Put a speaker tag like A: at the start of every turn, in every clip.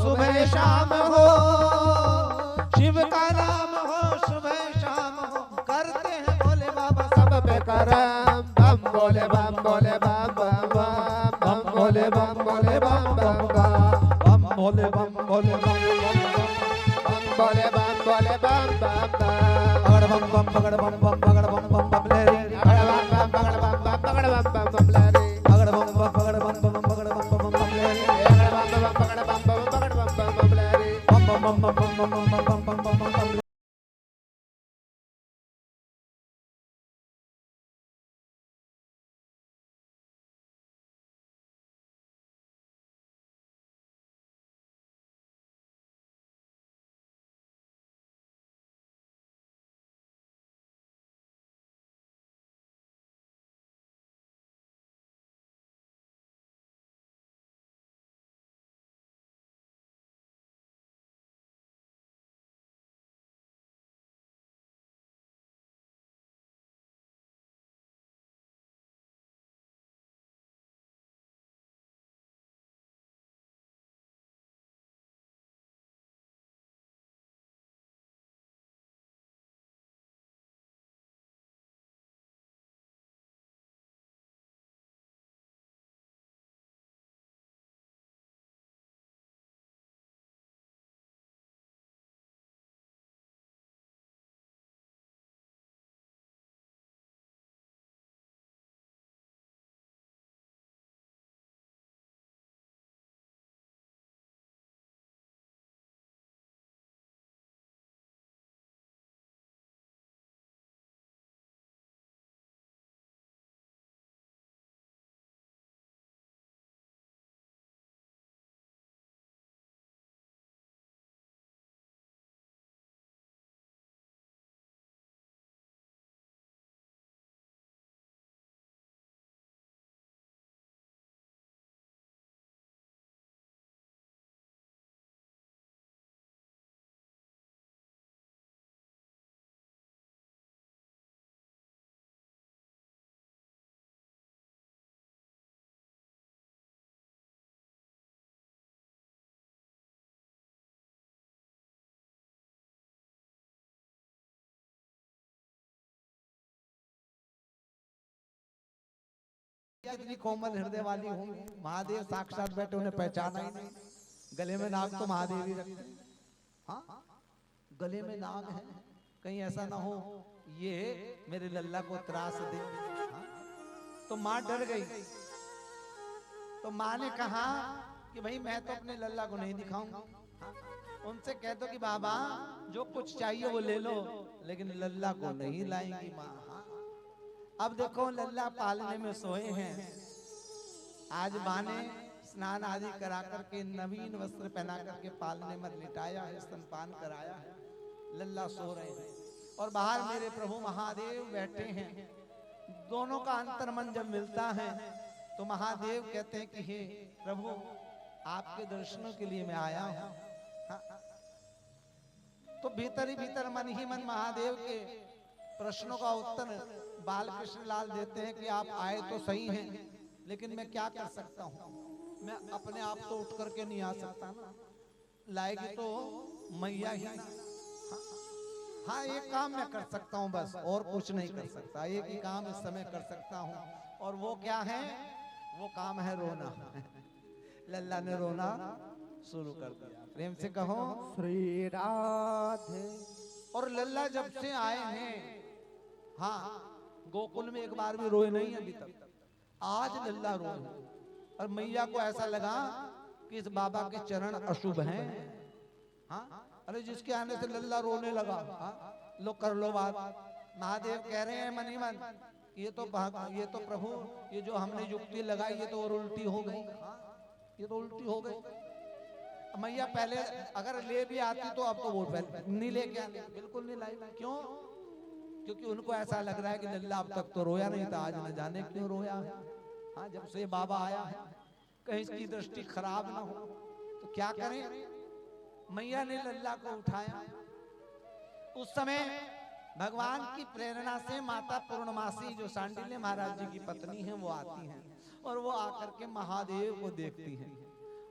A: सुबह शाम हो शिव का नाम हो, सुबह शाम हो करते हैं भोले बाबा सब पे करम। बम बोले बम बोले बम बम बम बम बोले बम बोले बम बम बम बोले बम बोले बम बम बोले बम बोले बम बम बम अगड़ बम बम बगड़ बम बम बगड़ बम बम बम ले रे अगड़ बम बम बगड़ बम बम बगड़ बम बम बम ले रे अगड़ बम बम बगड़ बम बम बगड़ बम बम बम ले रे अगड़ बम बम बगड़ बम बम बगड़ बम बम बम ले रे बम बम बम बम बम बम बम बम बम बम कितनी कोमल हृदय वाली होंगी। महादेव साक्षात बैठे, उन्हें पहचाना ही नहीं। गले में नाग तो महादेव ही रखते हैं। हाँ, गले में नाग है, कहीं ऐसा ना हो ये मेरे लल्ला को त्रास दे। हाँ? तो माँ डर गई। तो माँ ने कहा कि भाई मैं तो अपने लल्ला को नहीं दिखाऊंगा। हाँ? उनसे कह दो कि बाबा जो कुछ चाहिए वो ले लो, लेकिन लल्ला को नहीं लाएंगी माँ। हाँ? अब देखो लल्ला पालने में सोए हैं। आज माँ ने स्नान आदि करा करके नवीन वस्त्र पहना करके पालने में लिटाया है, स्तनपान कराया है। लल्ला सो रहे हैं और बाहर मेरे प्रभु महादेव बैठे हैं। दोनों का अंतर्मन जब मिलता है तो महादेव कहते हैं कि हे प्रभु आपके दर्शनों के लिए मैं आया हूं। हाँ? तो भीतर ही भीतर मन ही मन महादेव के प्रश्नों का उत्तर बालकृष्ण लाल देते हैं कि आप आए तो सही हैं, लेकिन मैं क्या कर सकता हूं, मैं अपने आप तो उठ करके नहीं आ सकता ना, लाएगी तो मैया ही ना। हाँ एक काम मैं कर सकता हूँ बस, और कुछ नहीं कर सकता। एक ही काम इस समय कर सकता हूँ, और वो क्या है? वो काम है रोना। लल्ला ने रोना शुरू कर दिया। प्रेम से कहो
B: श्री राधे।
A: और लल्ला जब से आए हैं, हाँ गोकुल में एक बार भी रोए नहीं अभी तक। आज लल्ला रोए और मैया को ऐसा लगा कि इस बाबा के चरण अशुभ हैं। हाँ अरे जिसके आने से लल्ला रोने लगा। हाँ लो कर लो बात। महादेव कह रहे हैं मन ही मन, ये तो प्रभु ये जो हमने युक्ति लगाई ये तो और उल्टी हो गई। ये तो उल्टी हो गई। मैया पहले अगर ले भी आती तो अब तो वो नहीं लेके आने, बिल्कुल नहीं लाई। क्यों? क्योंकि उनको ऐसा लग रहा है कि लल्ला अब तक तो रोया नहीं था, आज न जाने क्यों रोया है। हाँ जब से बाबा आया है कहीं इसकी दृष्टि खराब ना हो। तो क्या करें? मैया ने लल्ला को उठाया। उस समय भगवान की प्रेरणा से माता पूर्णमासी जो सांडिल्य महाराज जी की पत्नी है वो आती हैं और वो आकर के महादेव को देखती हैं।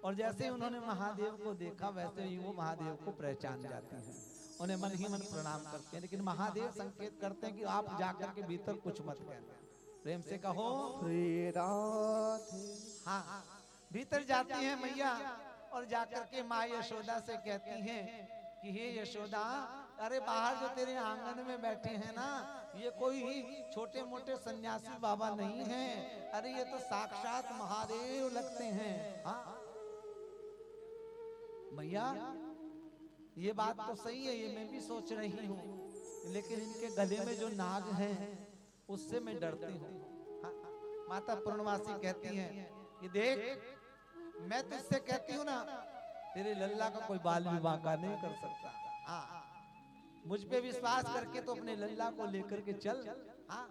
A: और जैसे उन्होंने महादेव को देखा वैसे ही वो महादेव को पहचान जाती हैं। उन्हें मन ही मन प्रणाम करते हैं, लेकिन महादेव संकेत करते हैं कि आप जाकर के भीतर कुछ मत कहना। प्रेम से कहो
B: श्री राधे।
A: हाँ भीतर जाती है मैया और जाकर के माँ यशोदा से कहती हैं कि हे यशोदा, अरे बाहर जो तेरे आंगन में बैठे हैं ना, ये कोई छोटे मोटे सन्यासी बाबा नहीं हैं, अरे ये तो साक्षात महादेव लगते हैं। हाँ मैया ये बात तो सही है, ये मैं भी सोच रही हूँ, लेकिन इनके गले में जो नाग है उससे मैं डरती हूँ। हाँ, माता पूर्णमासी कहती हैं कि देख मैं तुझसे कहती हूँ ना, तेरे लल्ला का कोई बाल विवाह का नहीं कर सकता। हाँ मुझ पे विश्वास करके तो अपने लल्ला को लेकर के चल। हाँ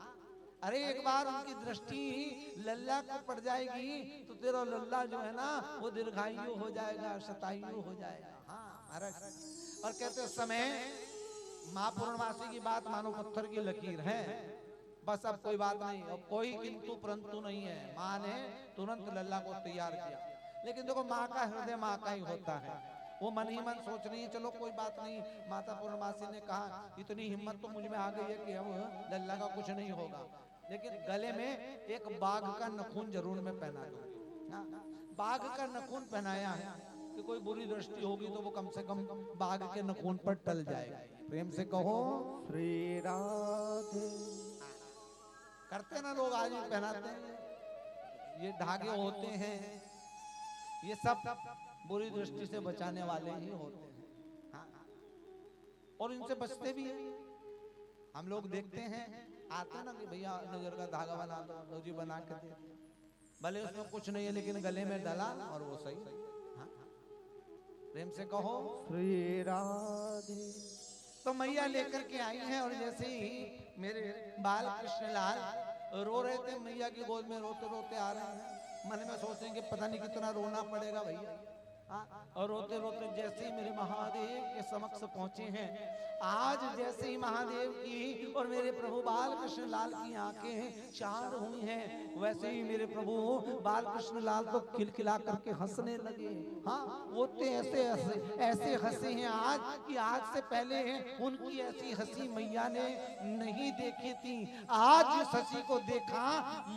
A: अरे एक बार उनकी दृष्टि लल्ला को पड़ जाएगी तो तेरा लल्ला जो है ना वो दीर्घायु हो जाएगा, शतायु हो जाएगा। हाँ महाराज। और कहते समय माँ पूर्णमासी की बात मानो पत्थर की लकीर है, बस अब कोई बात नहीं, अब कोई किंतु परंतु नहीं है। माँ ने तुरंत लल्ला को तैयार किया। लेकिन देखो माँ का हृदय माँ का ही होता है, वो मन ही मन सोच रही है चलो कोई बात नहीं। माता पूर्णमासी ने कहा इतनी हिम्मत तो मुझ में आ गई है कि अब लल्ला का कुछ नहीं होगा, लेकिन गले में एक बाघ का नखून जरूर मैं पहना दूंगी। बाघ का नखून पहनाया है कि कोई बुरी दृष्टि होगी तो वो कम से कम बाघ के नखून पर टल जाएगी। प्रेम से कहो
B: श्री राधे।
A: करते ना लोग आज भी पहनाते हैं, ये धागे होते हैं, ये सब बुरी दृष्टि से बचाने वाले ही होते हैं। हाँ और इनसे बचते भी हैं। हम लोग देखते हैं आते ना कि भैया नजर का धागा बना दो जी, बना के दे, भले उसमें कुछ नहीं है लेकिन गले में डाला और वो सही। हाँ प्रेम से कहो
B: श्री राधे।
A: तो मैया लेकर के आई हैं और जैसे ही मेरे बाल कृष्ण लाल रो रहे थे, मैया की गोद में रोते रोते आ रहे हैं। मन में सोचेंगे पता नहीं कितना रोना पड़ेगा भैया। और रोते रोते जैसे ही मेरे महादेव के समक्ष पहुंचे हैं, आज जैसे ही महादेव की और मेरे प्रभु बाल कृष्ण लाल की आंखें चार हुई हैं, वैसे ही मेरे प्रभु बाल कृष्ण लाल तो खिलखिला करके हंसने लगे। हाँ वो तो ऐसे हंसे हैं आज कि आज से पहले उनकी ऐसी हंसी मैया ने नहीं देखी थी। आज जिस हंसी को देखा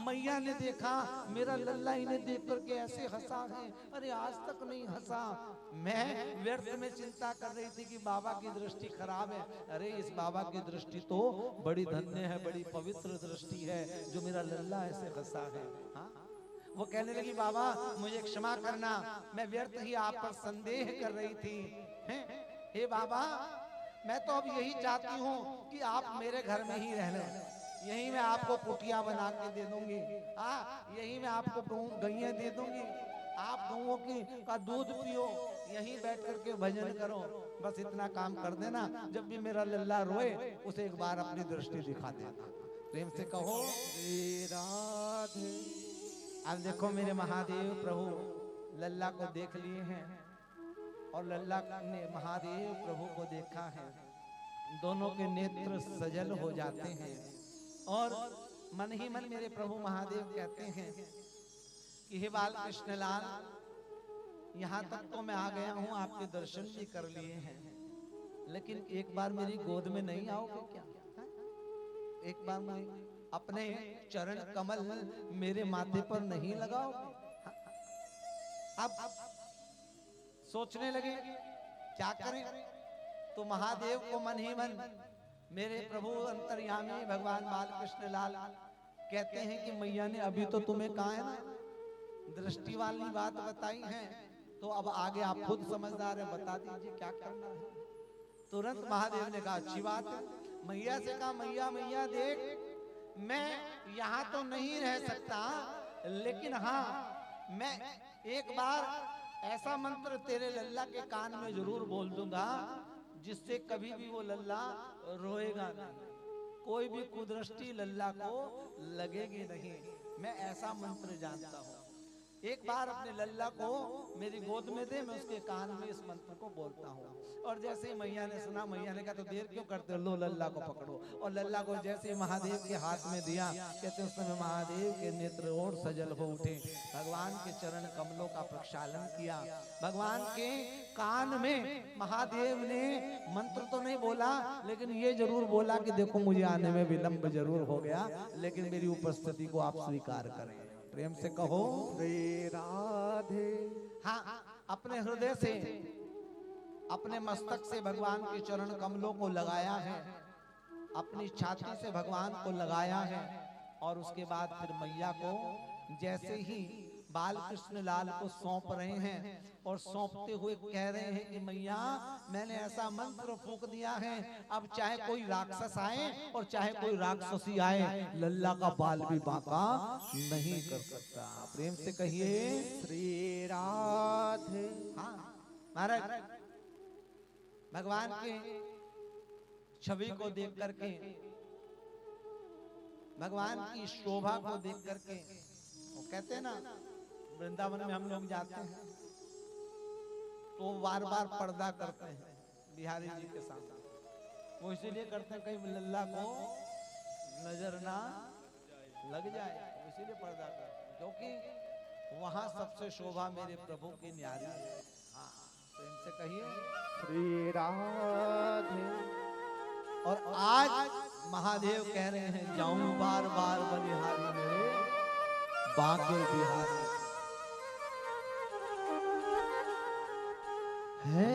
A: मैया ने देखा, मेरा लल्ला इन्हें देख करके ऐसे हंसा है, अरे आज तक नहीं हंसा। मैं व्यर्थ में चिंता कर रही थी कि बाबा की दृष्टि खराब है। अरे इस बाबा की दृष्टि तो बड़ी धन्य है, बड़ी पवित्र दृष्टि है जो मेरा लल्ला ऐसे हंसा है। हाँ? वो कहने लगी बाबा मुझे क्षमा करना, मैं व्यर्थ ही आप पर संदेह कर रही थी। हे बाबा मैं तो अब यही चाहती हूँ कि आप मेरे घर में ही रह लें, यही मैं आपको कुटिया बना के दे दूंगी। हाँ यही मैं आपको गैया दे दूंगी, आप गौओं का दूध पियो, यहीं बैठ करके भजन करो, बस इतना काम कर देना। जब भी मेरा लल्ला रोए उसे एक बार अपनी दृष्टि दिखा देना। प्रेम से कहो
B: श्री राधे।
A: अब देखो मेरे महादेव प्रभु लल्ला को देख लिए हैं और लल्ला ने महादेव प्रभु को देखा है, दोनों के नेत्र सजल हो जाते हैं और मन ही मन मेरे प्रभु महादेव कहते हैं कि हे बाल कृष्ण लाल, यहाँ तक तो मैं आ गया हूँ, आपके दर्शन भी कर लिए हैं, लेकिन एक बार मेरी गोद में नहीं आओगे क्या? एक बार मैं अपने चरण कमल मेरे माथे पर नहीं लगाओगे? अब सोचने लगे क्या करें, तो महादेव को मन ही मन मेरे प्रभु अंतर्यामी भगवान बालकृष्ण लाल कहते हैं कि मैया ने अभी तो तुम्हें कहा है ना, दृष्टि वाली बात बताई है, तो अब आगे आप खुद समझदार है, बता दीजिए क्या करना है। तुरंत महादेव ने कहा अच्छी बात है। मैया से कहा मैया मैया देख, मैं यहाँ तो नहीं रह सकता, लेकिन हाँ मैं एक बार ऐसा मंत्र तेरे लल्ला के कान में जरूर बोल दूंगा जिससे कभी भी वो लल्ला रोएगा नहीं, कोई भी कुदृष्टि लल्ला को लगेगी नहीं। मैं ऐसा मंत्र जानता हूँ, एक बार अपने लल्ला को मेरी गोद में दे, मैं उसके कान में इस मंत्र को बोलता हूँ। और जैसे ही मैया ने सुना, मैया ने कहा तो देर क्यों करते हो, लो लल्ला को पकड़ो। और लल्ला को जैसे ही महादेव के हाथ में दिया, कहते उस समय महादेव के नेत्र और सजल हो उठे, भगवान के चरण कमलों का प्रक्षालन किया, भगवान के कान में महादेव ने मंत्र तो नहीं बोला, लेकिन ये जरूर बोला कि देखो मुझे आने में विलंब जरूर हो गया, लेकिन मेरी उपस्थिति को आप स्वीकार करें। प्रेम से कहो
B: श्री राधे।
A: हाँ अपने हृदय से, अपने मस्तक से भगवान के चरण कमलों को लगाया है, अपनी छाती से भगवान को लगाया है, और उसके बाद फिर मैया को जैसे ही बाल कृष्ण लाल को सौंप रहे हैं और सौंपते हुए कह रहे हैं कि मैया मैंने ऐसा मंत्र फूंक दिया है, अब चाहे कोई राक्षस आए और चाहे कोई राक्षसी आए, लल्ला का बाल भी बांका नहीं कर सकता। प्रेम से कहिए
B: श्री राधे।
A: हाँ महाराज भगवान के छवि को देख करके, भगवान की शोभा को देख करके, वो कहते हैं ना वृंदावन में हम लोग जाते हैं तो बार बार पर्दा करते हैं बिहारी जी के साथ, वो इसीलिए करते हैं कहीं लल्ला को नजर ना लग जाए, इसीलिए पर्दा करते हैं, क्योंकि वहां सबसे शोभा मेरे प्रभु की न्यारी है। हाँ तो इनसे कहिए
B: श्री राधे।
A: और आज महादेव कह रहे हैं जाऊं बार बार बलिहारी में बांके बिहारी है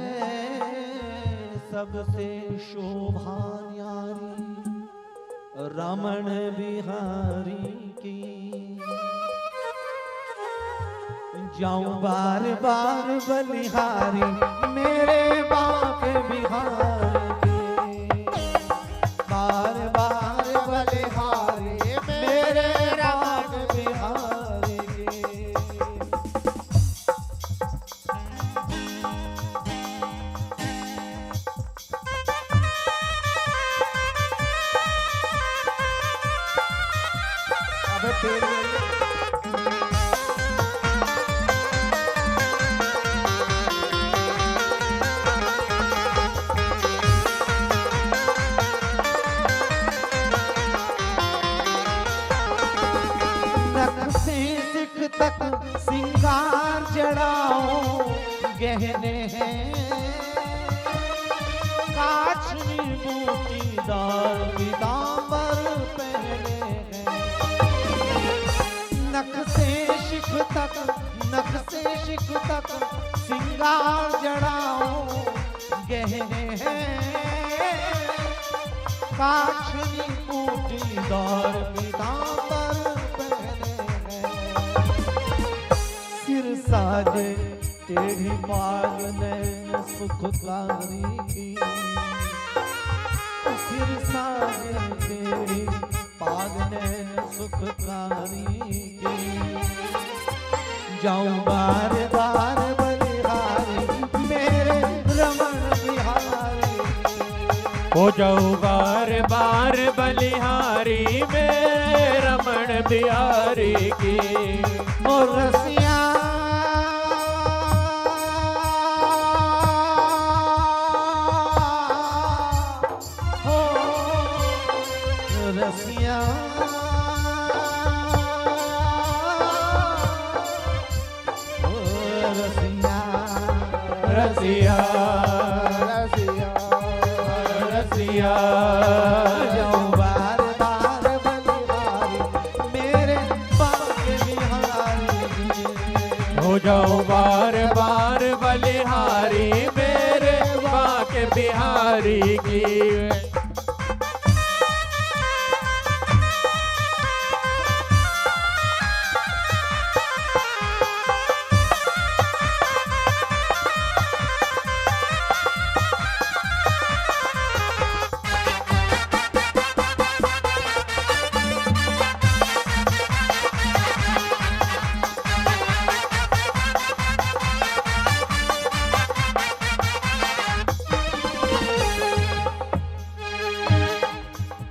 A: सबसे शोभा न्यारी रमण बिहारी की, जाऊं बार बार बलिहारी मेरे बांके बिहारी के, बार बार बलिहारी मेरे बांके बिहारी के। अब तेरे तक सिंगार जड़ाओ गहने हैं, काचनी बूटीदार पीतांबर पहने हैं, नख से शिख तक सिंगार जड़ाओ गहने हैं, काछनी बूटी दौर पीतांबर पहने हैं।
B: सिर साजे टेढ़ी पाग नैन सुखकारी की, सिर साजे टेढ़ी पाग नैन सुखकारी की। जाऊं बार बार बलिहारी मेरे रमण बिहारी,
C: हो जाऊं बार बार बलिहारी मेरे रमण बिहारी की।
A: और रसिया हो रसिया हो रसिया
C: रसिया
A: रसिया
C: रसिया
A: जाऊं बार बार बलिहारी मेरे बाके बिहारी।
C: हो जाऊं बार बार बलिहारी मेरे बाके बिहारी की।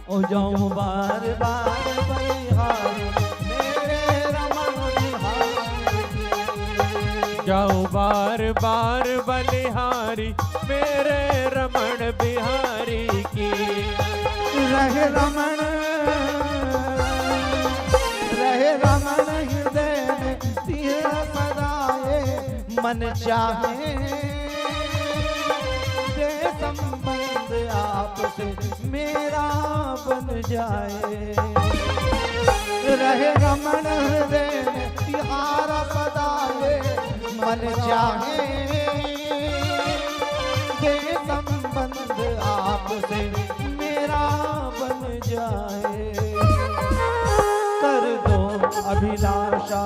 B: ओ जाऊं बार बार बलिहारी मेरे रमण बिहारी।
C: जाऊं बार बार बलिहारी मेरे रमण बिहारी की।
A: रहे रमण हृदय में तीर सदाए मन चाहे दे संबंध आपसे मेरा बन जाए। रहे रमण हृदय में तिहार सदाए मन चाहे दे संबंध आपसे मेरा बन जाए।
B: कर दो अभिलाषा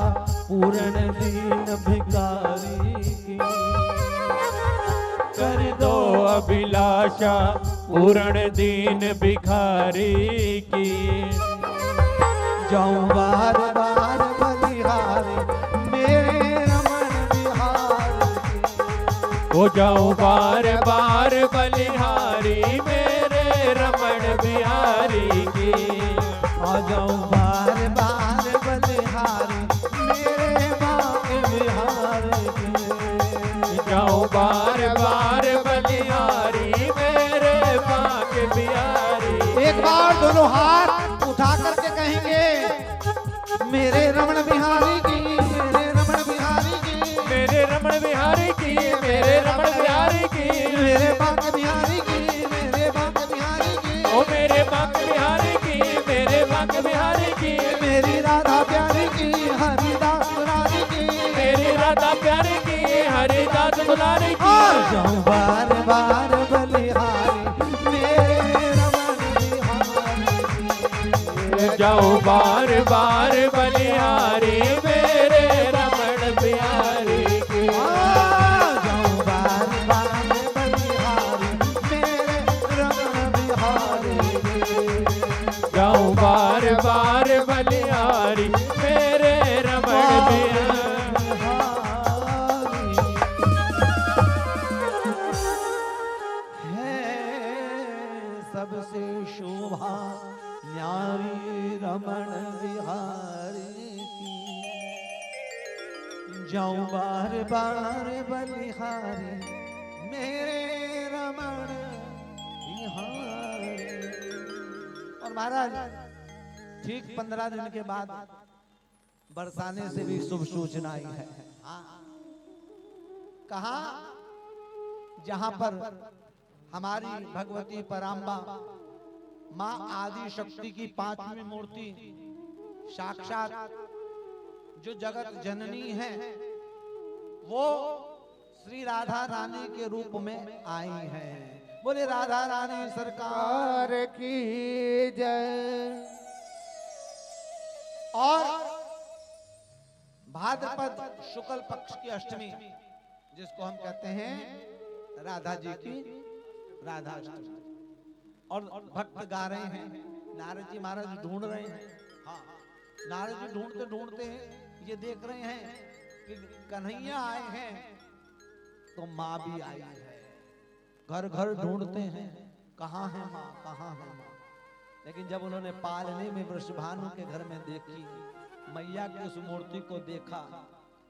B: पूर्ण दीन भिखारी की,
C: कर दो अभिलाषा पूर्ण दीन भिखारी की।
A: जाऊं बार बार बलिहारी मेरे रमण बिहारी।
C: हो जाऊं बार बार बलिहारी मेरे रमण बिहारी की।
A: आ जाऊं बार बार बलिहारी मेरे बाके बिहारी।
C: जाऊं बार बार बलिहारी मेरे बाके बिहारी।
A: एक बार दोनों हाथ उठा करके कहेंगे मेरे रमण बिहारी की, मेरे रमण बिहारी की,
C: मेरे रमण बिहारी की, मेरे रमण बिहारी की।
A: मेरे बाके बिहारी की, मेरे बाके बिहारी की।
C: ओ मेरे बाके बिहारी की, मेरे बाके बिहारी की।
A: मेरी राधा प्यारी की, हरिदास मुरारी की,
C: मेरी राधा प्यारी की, हरिदास दुलारी की।
A: जाऊं बार बार बलिहारी मेरे रमण बिहारी।
C: जाऊं बार बार बलिहारी मेरे रमण बिहारी की।
A: जाऊं बार बार बलिहारी मेरे रमण बिहारी।
C: जाऊं बार बार बलिहारी मेरे रमण बिहारी।
B: सबसे शोभा न्यारी रमण बिहारी की। जाऊं बार बार बलिहारी
A: मेरे रमण बिहारी। और महाराज ठीक 15 दिन के बाद बरसाने से भी शुभ सूचना आई है। कहा जहां पर हमारी भगवती पराम्बा मां आदि शक्ति की 5वीं मूर्ति साक्षात जो जगत जननी है वो श्री राधा रानी के रूप में आई हैं।
B: बोले राधा रानी सरकार
A: कार की जय।
B: और भाद्रपद शुक्ल पक्ष की अष्टमी जिसको हम कहते हैं राधा जी की राधा अष्टमी, और भक्त गा रहे हैं, नारद जी महाराज ढूंढ रहे हैं। हाँ, नारद जी ढूंढते ढूंढते ये देख रहे हैं कि कन्हैया आए हैं तो माँ भी आई है। घर घर ढूंढते हैं, कहाँ है माँ, कहाँ है माँ। लेकिन जब उन्होंने पालने में वृषभानु के घर में देखी, मैया की उस मूर्ति को देखा,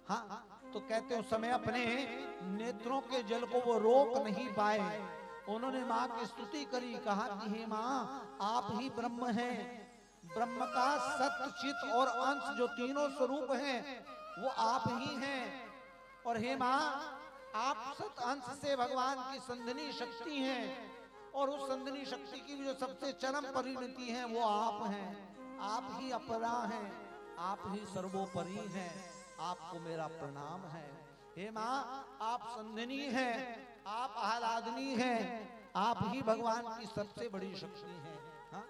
B: हाँ, तो कहते उस समय अपने नेत्रों के जल को वो रोक नहीं पाए। उन्होंने माँ की स्तुति करी, कहा कि हे माँ आप ही ब्रह्म हैं, ब्रह्म का सत्य चित और अंश जो तीनों स्वरूप हैं वो आप ही हैं। और हे माँ आप सत अंश से भगवान की संधिनी शक्ति हैं, और उस संधिनी शक्ति की भी जो सबसे चरम परिणति है वो आप हैं। आप ही अपरा हैं, आप ही सर्वोपरि हैं, आपको मेरा प्रणाम है। हे माँ आप संधिनी हैं, आप आह्लादनी हैं, आप ही भगवान की सबसे बड़ी शक्ति हैं। हाँ?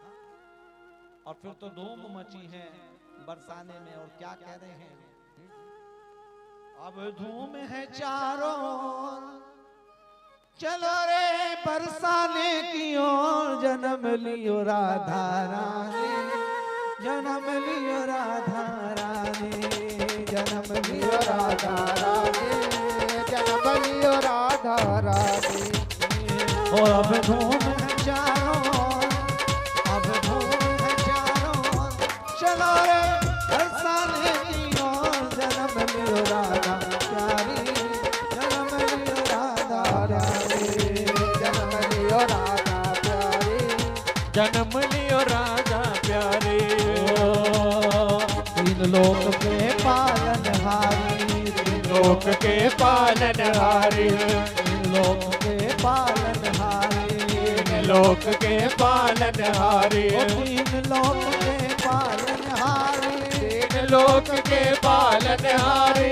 B: और फिर तो धूम मची है बरसाने में, और क्या कह रहे हैं, अब धूम है चारों ओर, चलो रे बरसाने की ओर, जन्म लियो राधा रानी, जन्म लियो राधा रानी, जन्म लियो राधा रानी,
A: जन्म लियो राधा रानी।
B: और अब धूम है चारों ओर, अब धूम है चारों ओर, चलो रे बरसाने की ओर, जन्म लियो राधा प्यारी, जन्म लियो राधा प्यारी,
A: जन्म लियो राधा प्यारी,
C: जन्म लियो राजा प्यारे।
B: तीन लोक के पालनहारी,
C: लोक के पालनहारी,
B: तीन लोक के पालनहारी,
C: लोक के पालनहारी,
B: ओ तीन लोक के पालनहारी,
C: तीन लोक के पालनहारी,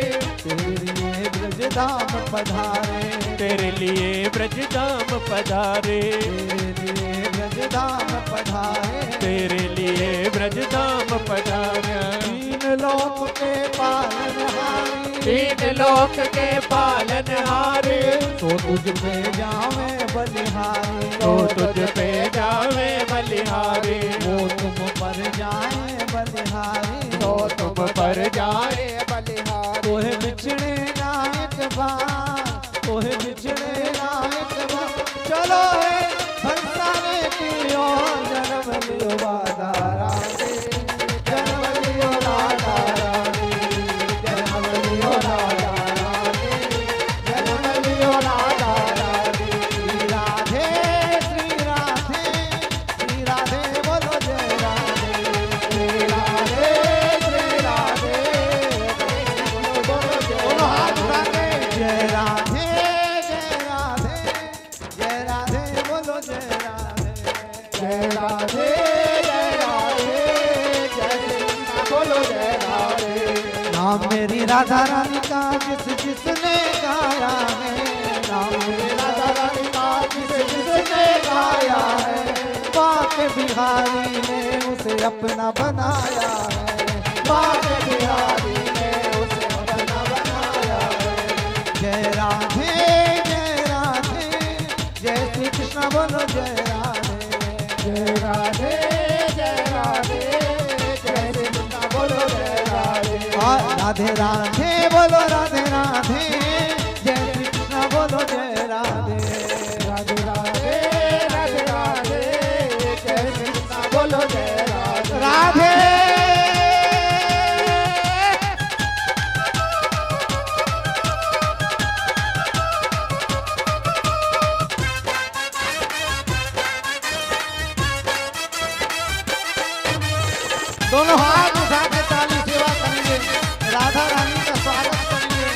B: तेरे लिए ब्रजधाम पधारे,
C: तेरे लिए ब्रजधाम पधारे,
B: तेरे लिए ब्रजधाम पधारे,
C: तेरे लिए ब्रजधाम पधारे।
B: तीन लोक के पालनहारी,
C: तीन लोक के पालनहारी,
B: तो तुझ पे जावे बलिहारी,
C: तो तुझ पे जावे बलिहारी,
B: वो तुम पर जाए बलिहारी,
A: तो तुम पर जाए बलिहारी।
B: तोहे बिछड़े ना एक बार, तोहे बिछड़े ना एक बार, चलो है बरसाने की ओर, जन्म लियो राधा रानी, जन्म लियो राधा रानी, जन्म लियो राधा रानी, जन्म लियो राधा रानी। श्री राधे श्री राधे, श्री राधे बोलो जय राधे, श्री राधे श्री राधे, बोलो हाथ उठा के जय राधे जय राधे, जय राधे बोलो जय राधे,
A: जय राधे जय राधे, जय कृष्ण बोलो जय राधे।
B: नाम मेरी राधा रानी का जिस जिसने गाया है, नाम मेरी राधा रानी का जिस जिसने गाया है, बाके बिहारी ने उसे अपना बनाया है, बाके बिहारी ने उसे अपना बनाया है। जय राधे जय राधे, जय श्री कृष्ण बोलो जय राधे,
A: जय राधे जय राधे, जय कृष्ण बोलो जय राधे।
B: राधे राधे बोलो राधे राधे, जय श्री कृष्ण बोलो जय राधे,
A: राधे राधे राधे राधे, जय कृष्ण बोलो जय राधे।
B: राधे। दोनों हाथ उठा के ताली सेवा करेंगे, राधा रानी का स्वागत करेंगे।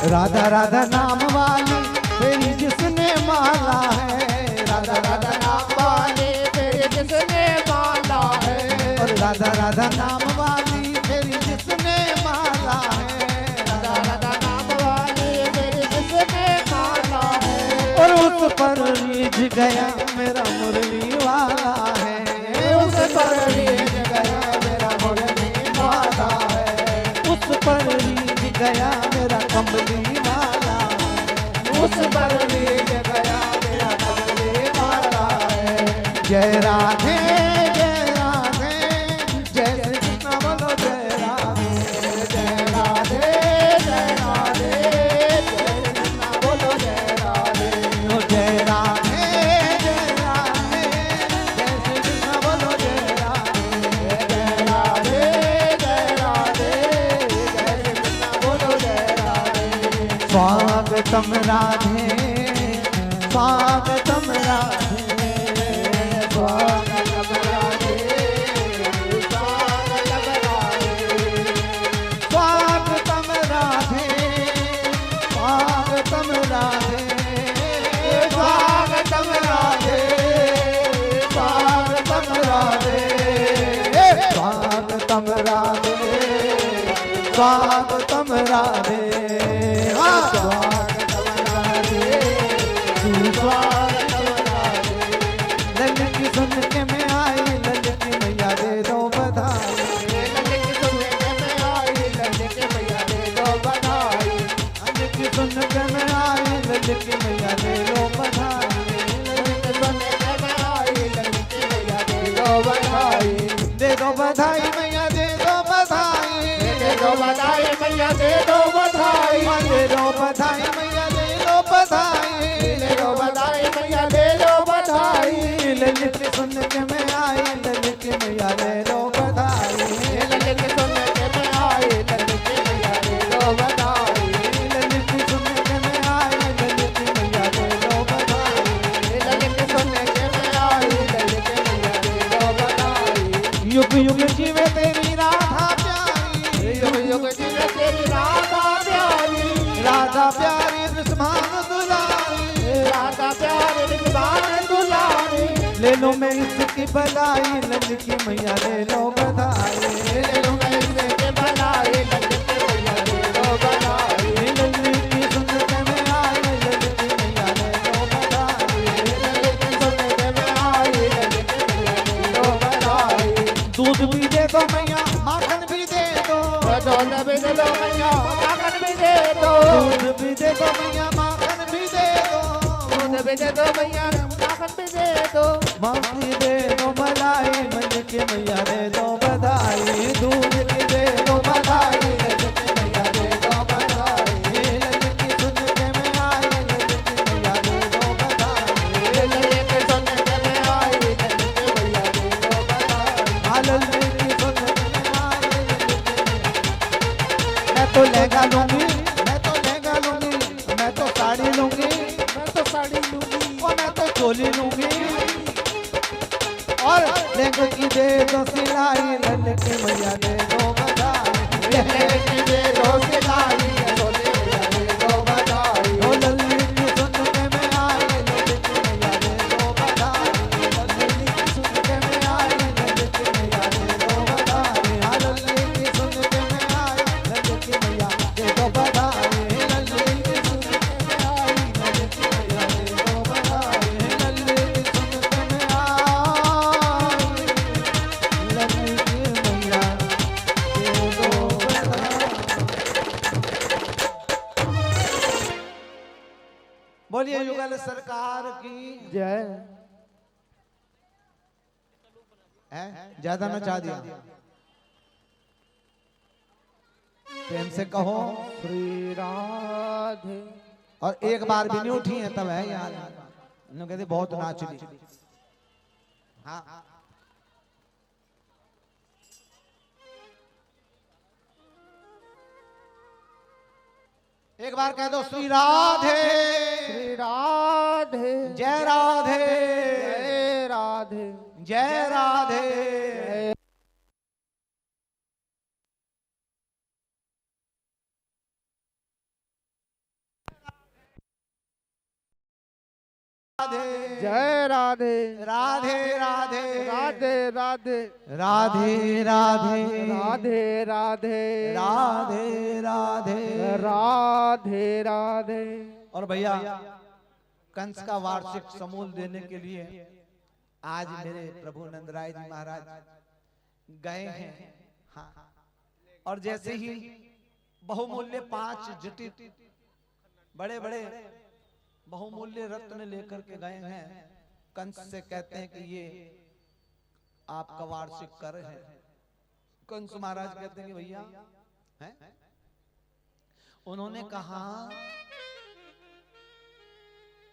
B: राधा राधा नाम वाली
A: तेरी जिसने माला है, राधा राधा नाम वाली तेरी जिसने माला है। और राधा राधा नाम वाली तेरी जिसने माला है, राधा राधा नाम वाली तेरी जिसने माला है। और उस पर रीझ गया मेरा मुरली वाला है, उस पर रीझ गया मेरा मुरली वाला है। उस पर रीझ गया मेरा कमली वाला है, उस पर रीझ गया मेरा कमली वाला है। जय राधे जय राधे, जय श्री कृष्ण बोलो जय राधे। जय राधे जय राधे, जय श्री कृष्ण बोलो जय राधे। ओ जय राधे जय राधे, जय श्री कृष्ण बोलो जय राधे। जय राधे जय राधे, जय श्री कृष्ण बोलो जय राधे। स्वागतम राधे स्वागतम राधे, स्वागतम राधे स्वागतम राधे। स्वागतम राधे स्वागतम राधे, स्वागतम राधे स्वागतम राधे। स्वागतम राधे स्वागतम राधे, स्वागतम राधे स्वागतम राधे। ललित सुन के मैं आई, ललित मैया दे दो बधाई। ललित सुन के मैं आई, ललित मैया दे दो बधाई। ललित सुन के मैं आई, ललित मैया दे दो बधाई। ललित सुन के मैं आई, ललित मैया दे दो बधाई। दे दो बधाई मैया दे दो बधाई, दे दो बधाई मैया दे दो बधाई। दे दो बधाई मैया दे दो बधाई, दे दो बधाई मैया दे दो बधाई। ललित सुन के मैं आई, ललित मैया दे दो बधाई। ललित सुन के मैं आई, ललित मैया दे दो बधाई। ललित सुन के मैं आई, ललित मैया दे दो बधाई। ललित सुन के मैं आई, ललित मैया दे दो बधाई। युग युग जीवे तेरी राधा प्यारी, युग युग जीवे तेरी राधा प्यारी। राधा प्यारी रिस्मान दुलारी, राधा प्यारी रिस्मान दुलारी। ले लो मैं इसकी बधाई, ललित मैया ले लो बधाई। ले लो मैं इसकी बधाई, ललित मैया ले लो बधाई। ललित सुन के मैं आई, ललित मैया ले लो बधाई। ललित सुन के मैं आई, ललित मैया ले लो बधाई। दूध भी दे दो मैया, माखन भी दे दो। दूध भी दे दो मैया, माखन भी दे दो। दूध भी दे दो मैया, माखन भी दे दो। दूध भी दे दो मैया, माखन भी दे दो। माखन दे दो मलाई, ललित मैया दे दो बधाई। दूध की दे दो बधाई, ललित मैया दे दो बधाई। ललित सुन के मैं आई, ललित मैया दे दो बधाई। ललित सुन के मैं आई, ललित मैया दे दो बधाई। ललित सुन के मैं आई, मैं तो लहंगा लूंगी, मैं तो लहंगा लूंगी, मैं तो साड़ी लूंगी, मैं तो साड़ी लूंगी। और मैं तो चोली लूंगी। और लहंगे की दे दो सिलाई, ललित मैया दे दो बधाई। लहंगे की दे दो सिलाई, चोली मैया दे दो बधाई। ओ ललित सुन के मैं आई, ललित मैया दे दो बधाई। ललित सुन के मैं आई, ललित मैया दे दो बधाई। ललित सुन के मैं आई, ललित मैया दे दो बधाई। ललित सुन के मैं आई, ललित मैया दे दो बधाई। ललित सुन के मैं आई, ललित मैया दे दो बधाई। बोलिए युगल सरकार की जय। ज्यादा ना चाह दिया, प्रेम से कहो श्री राधे। और एक बार भी नहीं उठी है तब है यार, कहते बहुत नाच ली। हाँ एक बार कह दो श्री राधे, श्री राधे, जय राधे, जय राधे, जय राधे। जय राधे
B: राधे राधे
A: राधे राधे
B: राधे राधे
A: राधे राधे
B: राधे राधे
A: राधे राधे।
B: और भैया कंस का वार्षिक समूल देने के लिए आज मेरे प्रभु नंदराय जी महाराज गए हैं। हाँ, और जैसे ही बहुमूल्य 5 जटित बड़े बड़े बहुमूल्य रत्न लेकर के गए हैं, कंस से कहते हैं कि ये आपका वार्षिक कर है। कंस महाराज कहते हैं कि भैया हैं? उन्होंने कहा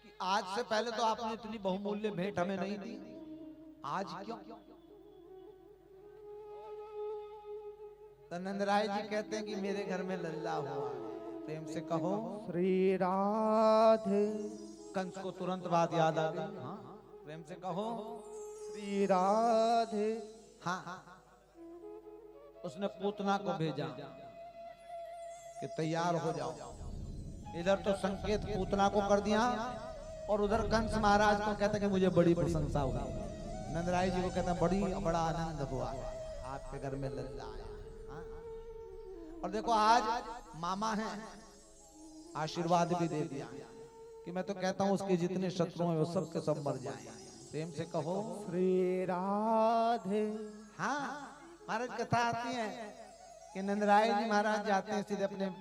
B: कि आज से पहले तो आपने इतनी बहुमूल्य भेंट हमें नहीं दी, आज क्यों? तो नंदराय जी कहते हैं कि मेरे घर में लल्ला हुआ। प्रेम से कहो
A: श्री राधे।
B: कंस को तुरंत बात याद आ गई। हाँ, प्रेम से कहो
A: श्री राधे।
B: हाँ, उसने पूतना को भेजा कि तैयार हो जाओ। इधर तो संकेत पूतना को कर दिया और उधर कंस महाराज को कहते कि मुझे बड़ी प्रशंसा हुई। नंदराय जी को कहते हैं बड़ा आनंद हुआ आपके घर में लल्ला आया। हाँ? और देखो आज मामा हैं, आशीर्वाद भी दे दिया कि मैं तो कहता हूं उसके जितने शत्रु हैं वो सब के सब मर जाएं। प्रेम से कहो
A: श्री राधे।
B: हाँ, महाराज कथा आती है कि नंदराय जी महाराज जाते हैं सीधे अपने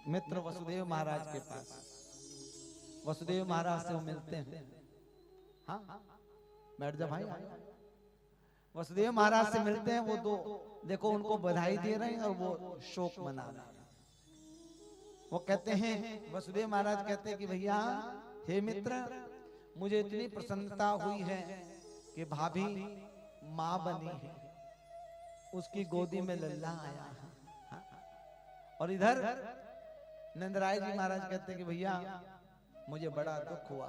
B: मित्र वसुदेव महाराज के पास। वसुदेव महाराज से वो मिलते हैं। हाँ, बैठ जा भाई। वसुदेव महाराज से मिलते हैं। वो दो देखो उनको बधाई दे रहे हैं और वो शोक मना रहे हैं। वो कहते हैं, वसुदेव महाराज कहते हैं कि भैया हे मित्र, मुझे इतनी प्रसन्नता हुई है कि भाभी माँ बनी है, उसकी गोदी में लल्ला आया है। हाँ? और इधर नंदराय जी महाराज कहते हैं कि भैया मुझे बड़ा दुख हुआ,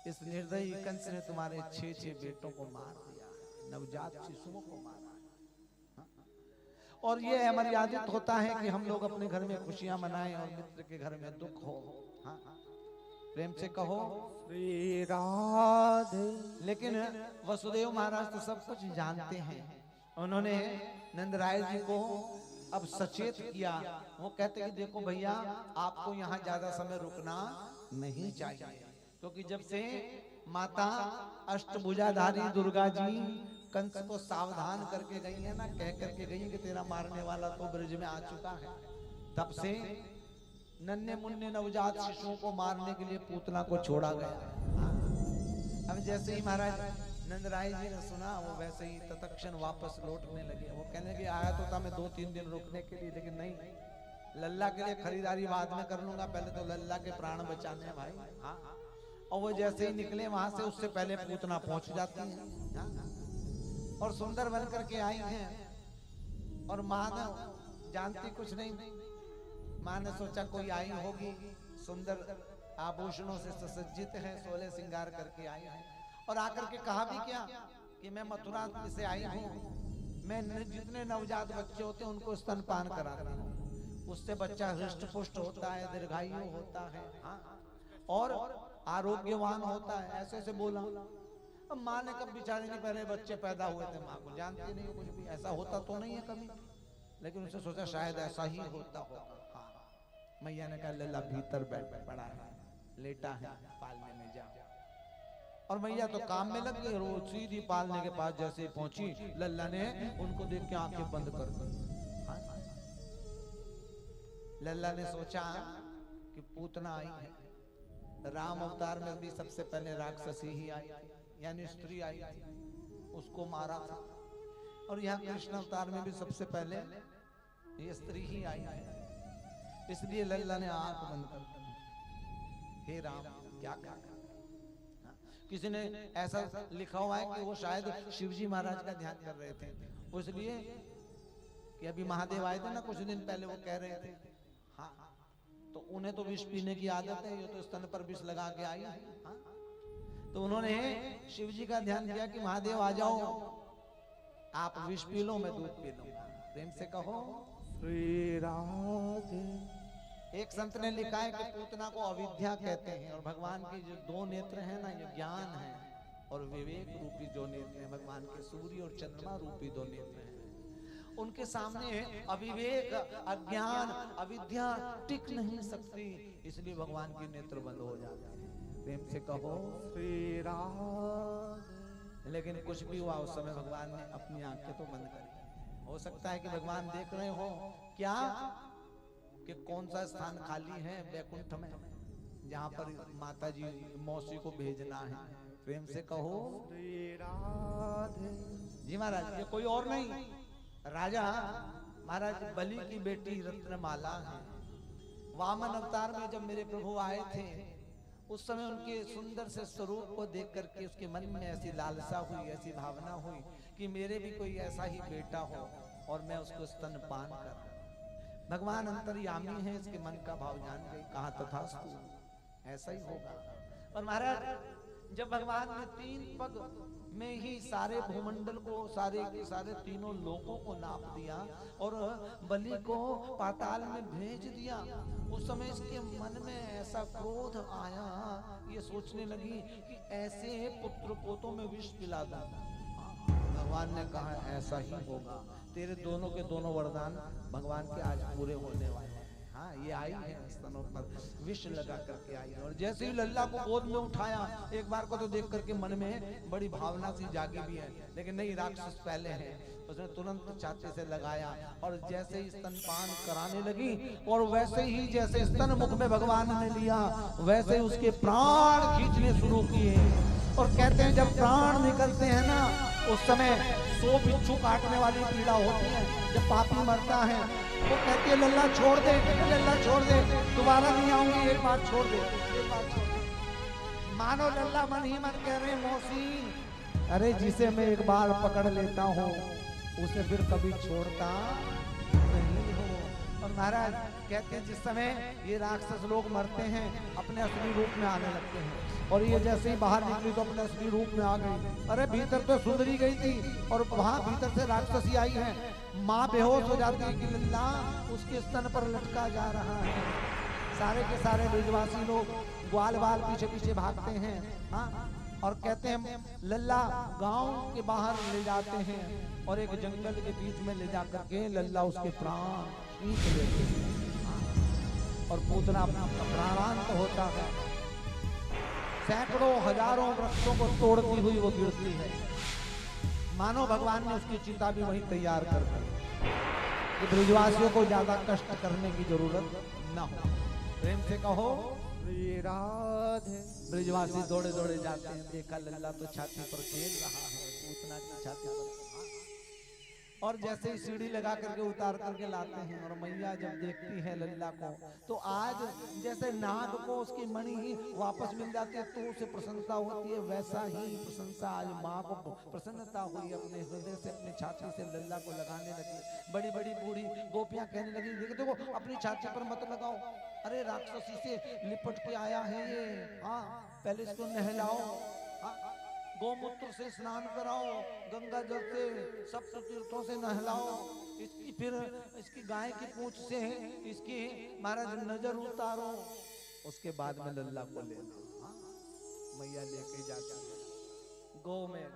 B: इस निर्दयी कंस ने तुम्हारे 6 बेटों को मार दिया, नवजात शिशुओं को मारा। और ये अमर्यादित होता है कि हम लोग अपने घर में खुशियां मनाएं और मित्र के घर में दुख हो। हाँ? प्रेम से कहो
A: श्री राधे।
B: लेकिन वसुदेव महाराज तो सब कुछ जानते हैं। उन्होंने नंदराय जी को अब सचेत किया। वो कहते कि देखो भैया, आपको यहाँ ज्यादा समय रुकना नहीं चाहिए, क्योंकि जब से माता अष्टभुजाधारी दुर्गा जी कंस को सावधान करके गई है ना, कह करके गई कि तेरा मारने वाला तो ब्रज में आ चुका है, तब से नन्हे मुन्ने नवजात शिशुओं को मारने के लिए पूतना को छोड़ा गया। अब जैसे ही महाराज नंदराय जी ने सुना, वो वैसे ही तत्क्षण वापस लौटने लगे। वो कहने लगे आया तो था मैं 2-3 दिन रुकने के लिए, लेकिन नहीं, लल्ला के लिए खरीदारी बाद में कर लूंगा, पहले तो लल्ला के प्राण बचाने हैं भाई। हाँ, और वो जैसे ही निकले वहां से, उससे पहले पूतना पहुंच जाती है। हाँ? और सुंदर बन करके आई हैं। और माँ ने जानती कुछ नहीं, माँ ने सोचा कोई आई होगी, सुंदर आभूषणों से सुसज्जित है, 16 श्रृंगार करके आई है। और आकर के कहा भी क्या कि मैं मथुरा से आई हूँ, मैं जितने नवजात बच्चे होते हैं उनको स्तनपान कराती हूँ, उससे बच्चा हृष्ट पुष्ट होता है, दीर्घायु होता है। हाँ? और आरोग्यवान होता है। ऐसे ऐसे बोला। अब माँ ने कब बेचारे नहीं पहले बच्चे पैदा हुए थे, माँ को जानती नहीं कुछ भी, ऐसा होता तो नहीं है कभी, लेकिन उसने सोचा शायद ऐसा ही होता होगा। हाँ, मैया ने कहा लल्ला भीतर बैठ पड़ा है, लेटा है, पालने में जा। और मैया तो काम में लग गई, रोज सीधी पालने के पास जैसे पहुंची, लल्ला ने उनको देख के आंखें बंद कर दी। लल्ला ने सोचा कि पूतना आई है। राम अवतार में भी सबसे पहले राक्षसी ही आई थी, यानी स्त्री आई थी, उसको मारा था। और यहाँ कृष्ण अवतार में भी सबसे पहले ये स्त्री ही आई है। इसलिए लल्ला ने आंख बंद कर दी। हे राम, क्या क्या किसी ने ऐसा लिखा हुआ है कि वो शायद शिवजी महाराज का ध्यान कर रहे थे, इसलिए कि अभी महादेव आए थे ना कुछ दिन पहले, वो कह रहे थे हाँ, तो उन्हें तो विष पीने की आदत है, ये तो स्तन पर विष लगा के आई है। हाँ? तो उन्होंने शिवजी का ध्यान किया कि महादेव आ जाओ, आप विष पी लो, मैं दूध पी लूंगा। प्रेम से कहो
A: श्री राधे।
B: एक संत ने लिखा है कि पूतना को अविद्या कहते हैं, और भगवान के जो दो नेत्र हैं ना, ये ज्ञान है और विवेक रूपी जो नेत्र हैं, भगवान के सूर्य और चंद्रमा रूपी दो नेत्र हैं। उनके सामने अविवेक, अज्ञान, अविद्या टिक नहीं सकती, इसलिए भगवान के नेत्र बंद हो जाते हैं। प्रेम से कहो
A: श्री राधे।
B: लेकिन कुछ भी हुआ उस समय भगवान ने अपनी आंखें तो बंद करी। हो सकता है कि भगवान देख रहे हो क्या कि कौन सा स्थान खाली है वैकुंठ में, जहाँ पर माता जी मौसी को भेजना है। प्रेम से कहो
A: श्री राधे।
B: जी महाराज, ये कोई और नहीं, राजा महाराज बलि की बेटी रत्नमाला है। वामन अवतार में जब मेरे प्रभु आए थे, उस समय उनके सुंदर से स्वरूप को देख करके उसके मन में ऐसी लालसा हुई, ऐसी भावना हुई कि मेरे भी कोई ऐसा ही बेटा हो और मैं उसको स्तनपान कर। भगवान अंतर्यामी है, इसके मन का भाव जान गए, कहा तथास्तु, ऐसा ही होगा। और महाराज जब भगवान ने 3 पग में ही सारे भूमंडल को, सारे के सारे तीनों लोकों को नाप दिया और बलि को पाताल में भेज दिया, उस समय इसके मन में ऐसा क्रोध आया, ये सोचने लगी कि ऐसे पुत्र पोतों में विष पिला दूं। भगवान ने कहा ऐसा ही होगा, तेरे दोनों के दोनों वरदान भगवान के आज पूरे होने वाले हैं। हाँ, ये आई है स्तनों पर विष लगा करके आई है। और जैसे ही लल्ला को गोद में उठाया, एक बार को तो देख करके मन में बड़ी भावना सी जागी भी है, लेकिन नहीं, राक्षस पहले है। उसने तुरंत छाती से लगाया और जैसे ही स्तनपान कराने लगी, और वैसे ही जैसे स्तन मुख में भगवान ने लिया, वैसे ही उसके प्राण खींचने शुरू किए। और कहते हैं जब प्राण निकलते हैं ना, उस समय 100 बिच्छू काटने वाली पीड़ा होती है। जब पापी मरता है वो कहती है लल्ला छोड़ दे, लल्ला छोड़ दे, दोबारा नहीं आऊंगी, एक बार छोड़ दे, एक बार छोड़ दे। मानो लल्ला मन ही मन कह रहे मौसी, अरे जिसे मैं एक बार पकड़ लेता हूँ उसे फिर कभी छोड़ता नहीं हो। और महाराज कहते हैं जिस समय ये राक्षस लोग मरते हैं अपने असली रूप में आने लगते हैं, और ये जैसे ही बाहर निकली तो अपने असली रूप में आ गई। अरे भीतर तो सुंदरी गई थी और वहां भीतर से राक्षसी आई है। माँ बेहोश हो जाती है कि लल्ला उसके स्तन पर लटका जा रहा है। सारे के सारे ब्रजवासी लोग ग्वाल बाल पीछे पीछे भागते हैं। हाँ, और कहते हैं लल्ला गांव के बाहर ले जाते हैं और एक जंगल के बीच में ले जा करके लल्ला उसके प्राण खींच लेते हैं और पूतना अपना प्राणांत होता है। सैकड़ों हजारों वृक्षों को तोड़ती हुई वो गिरती है। मानो भगवान ने उसकी चिता भी वहीं तैयार कर दी कि ब्रजवासियों को ज्यादा कष्ट करने की जरूरत न हो। प्रेम से कहो
A: श्री राधे।
B: ब्रजवासी दौड़े दौड़े जाते हैं, देखा लल्ला तो छाती पर खेल रहा है, पूतना की छाती पर। और जैसे ही सीढ़ी लगा करके उतार करके लाते हैं, और मैया जब देखती है लल्ला को, तो आज जैसे नाग को उसकी मणि ही वापस मिल जाती है तो उसे प्रसन्नता होती है, वैसा ही प्रशंसा आज माँ को प्रसन्नता हुई। अपने हृदय से अपनी छाती से लल्ला को लगाने लगी। बड़ी बड़ी बूढ़ी गोपियां कहने लगी देखो अपनी छाती पर मत लगाओ, अरे राक्षसी से लिपट के आया है ये। हाँ, पहले इसको नहलाओ, गोमूत्र से स्नान कराओ, गंगा जल से, सप्त तीर्थों से नहलाओ, इसकी फिर इसकी गाय की पूंछ से इसकी महाराज नजर उतारो, उसके बाद में लल्ला को लेना। मैया लेके जाती है। गौ में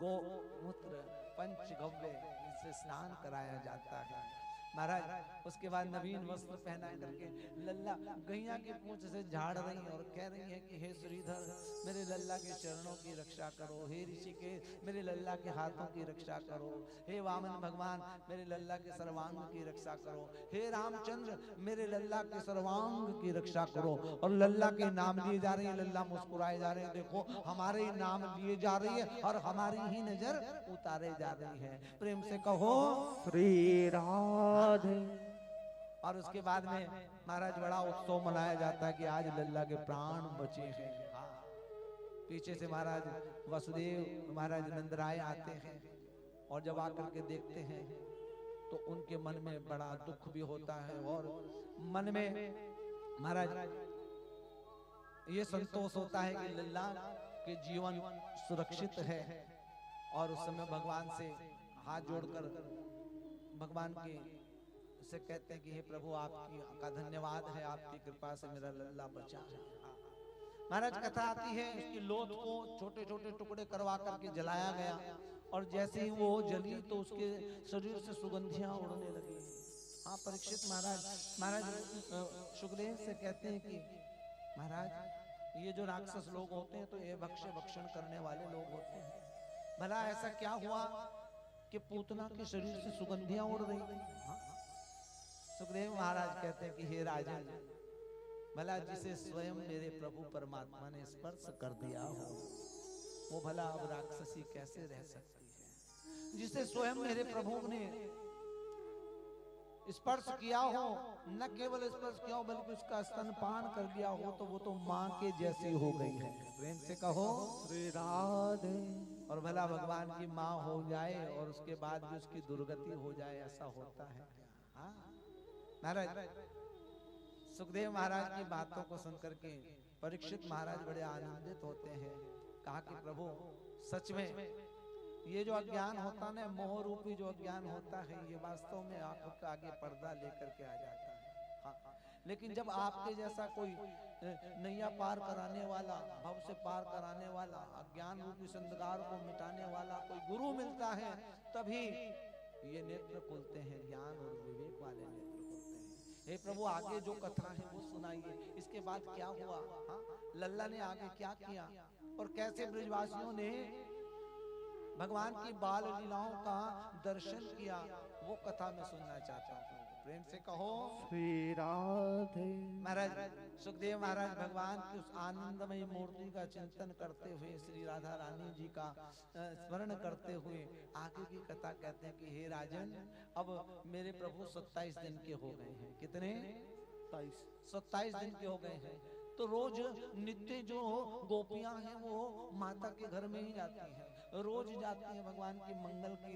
B: गोमूत्र पंचगव्य इससे स्नान कराया जाता है महाराज। उसके बाद नवीन वस्त्र पहना करके लल्ला गैया की पूंछ से झाड़ रही है और कह रही है कि हे श्रीधर मेरे लल्ला के चरणों की रक्षा करो, हे ऋषिकेश मेरे लल्ला के हाथों की रक्षा करो, हे वामन भगवान मेरे लल्ला के सर्वांग की रक्षा करो, हे रामचंद्र मेरे लल्ला के सर्वांग की रक्षा करो। और लल्ला के नाम लिए जा रही है, लल्ला मुस्कुराए जा रहे हैं, देखो हमारे ही नाम लिए जा रही है और हमारी ही नजर उतारे जा रही है। प्रेम से कहो
A: श्री राधे।
B: और उसके बाद में महाराज बड़ा उत्सव मनाया जाता है कि आज लल्ला के प्राण बचे हैं। पीछे से महाराज वसुदेव महाराज नंदराय आते हैं और जब आकर के देखते हैं तो उनके मन में बड़ा दुख भी होता है और मन में महाराज ये संतोष होता है कि लल्ला के जीवन सुरक्षित है। और उस समय भगवान से हाथ जोड़कर भगवान के उससे कहते हैं कि हे प्रभु आपकी का धन्यवाद है, आपकी कृपा से मेरा लल्ला बचा है। महाराज कथा आती है उसकी लोथ को छोटे छोटे टुकड़े करवा करके जलाया गया और जैसे ही वो जली तो उसके शरीर से सुगंधियां उड़ने लगी। हाँ परीक्षित महाराज सुखदेव से कहते हैं कि महाराज ये जो राक्षस लोग होते हैं तो ये भक्षण करने वाले लोग होते हैं, भला ऐसा क्या हुआ कि पूतना के शरीर से सुगंधियां उड़ रही थी। सुखदेव महाराज कहते हैं कि हे राजन, भला जिसे स्वयं मेरे प्रभु परमात्मा ने स्पर्श कर दिया हो वो भला अब राक्षसी कैसे रह सकती है। जिसे स्वयं मेरे प्रभु ने स्पर्श किया हो, न केवल स्पर्श किया हो बल्कि उसका स्तनपान कर दिया हो तो वो तो माँ के जैसी हो गई है। प्रेम से कहो श्री राधे। और भला भगवान की माँ हो जाए और उसके बाद भी उसकी दुर्गति हो जाए, ऐसा होता है क्या? महाराज सुखदेव महाराज की बातों को सुनकर के परीक्षित महाराज बड़े आनंदित होते हैं। कहा कि प्रभु सच में ये जो अज्ञान होता ना, मोह रूपी जो अज्ञान होता है, ये वास्तव में आंखों के आगे पर्दा लेकर के आ जाता है। हाँ, लेकिन जब आपके जैसा कोई नैया पार कराने वाला, भव से पार कराने वाला, अज्ञान रूपी संदगार को मिटाने वाला कोई गुरु मिलता है, तभी ये नेत्र खुलते हैं, ज्ञान और विवेक वाले नेत्र खुलते हैं। हे प्रभु आगे जो कथा है वो सुनाइए, इसके बाद क्या हुआ? हाँ, लल्ला ने आगे क्या किया और कैसे ब्रजवासियों ने भगवान की बाल लीलाओं का दर्शन किया, वो कथा मैं सुनना चाहता हूँ। प्रेम से कहो
A: श्री राधे।
B: महाराज सुखदेव महाराज भगवान की उस आनंदमयी मूर्ति का चिंतन करते हुए, श्री राधा रानी जी का स्मरण करते हुए आगे की कथा कहते हैं कि हे राजन, अब मेरे प्रभु 27 दिन के हो गए हैं। कितने? 27 दिन के हो गए हैं। तो रोज नित्य जो गोपियां हैं वो माता के घर में ही जाती हैं, रोज जाती हैं, भगवान की मंगल की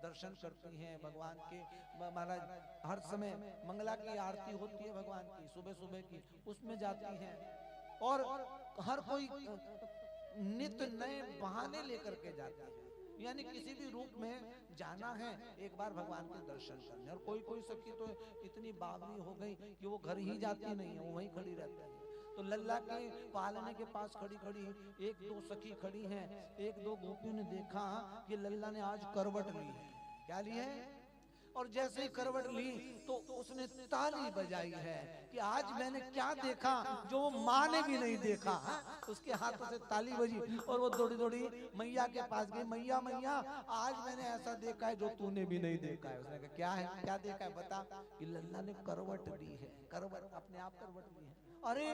B: दर्शन करती हैं। भगवान के महाराज हर समय मंगला की आरती होती है भगवान की, सुबह सुबह की, उसमें जाती हैं। और हर कोई नित्य नए बहाने लेकर के जाता है, यानी किसी भी रूप में जाना है एक बार भगवान के दर्शन करने। और कोई कोई सखी तो इतनी बावली हो गई कि वो घर ही जाती नहीं है, वो वहीं खड़ी रहती है। तो लल्ला के पालने के पास खड़ी खड़ी एक दो सखी खड़ी हैं, एक दो गोपियों ने देखा कि लल्ला ने आज करवट ली है। क्या ली है? और जैसे ही करवट ली तो उसने ताली बजाई है कि आज मैंने क्या देखा जो वो माँ ने भी नहीं देखा। उसके हाथों से ताली बजी और वो दौड़ी दौड़ी मैया के पास गई, मैया मैया आज मैंने ऐसा देखा है जो तूने भी नहीं देखा है। उसने कहा क्या है, क्या देखा है बता। कि लल्ला ने करवट ली है, करवट अपने आप करवट ली है। अरे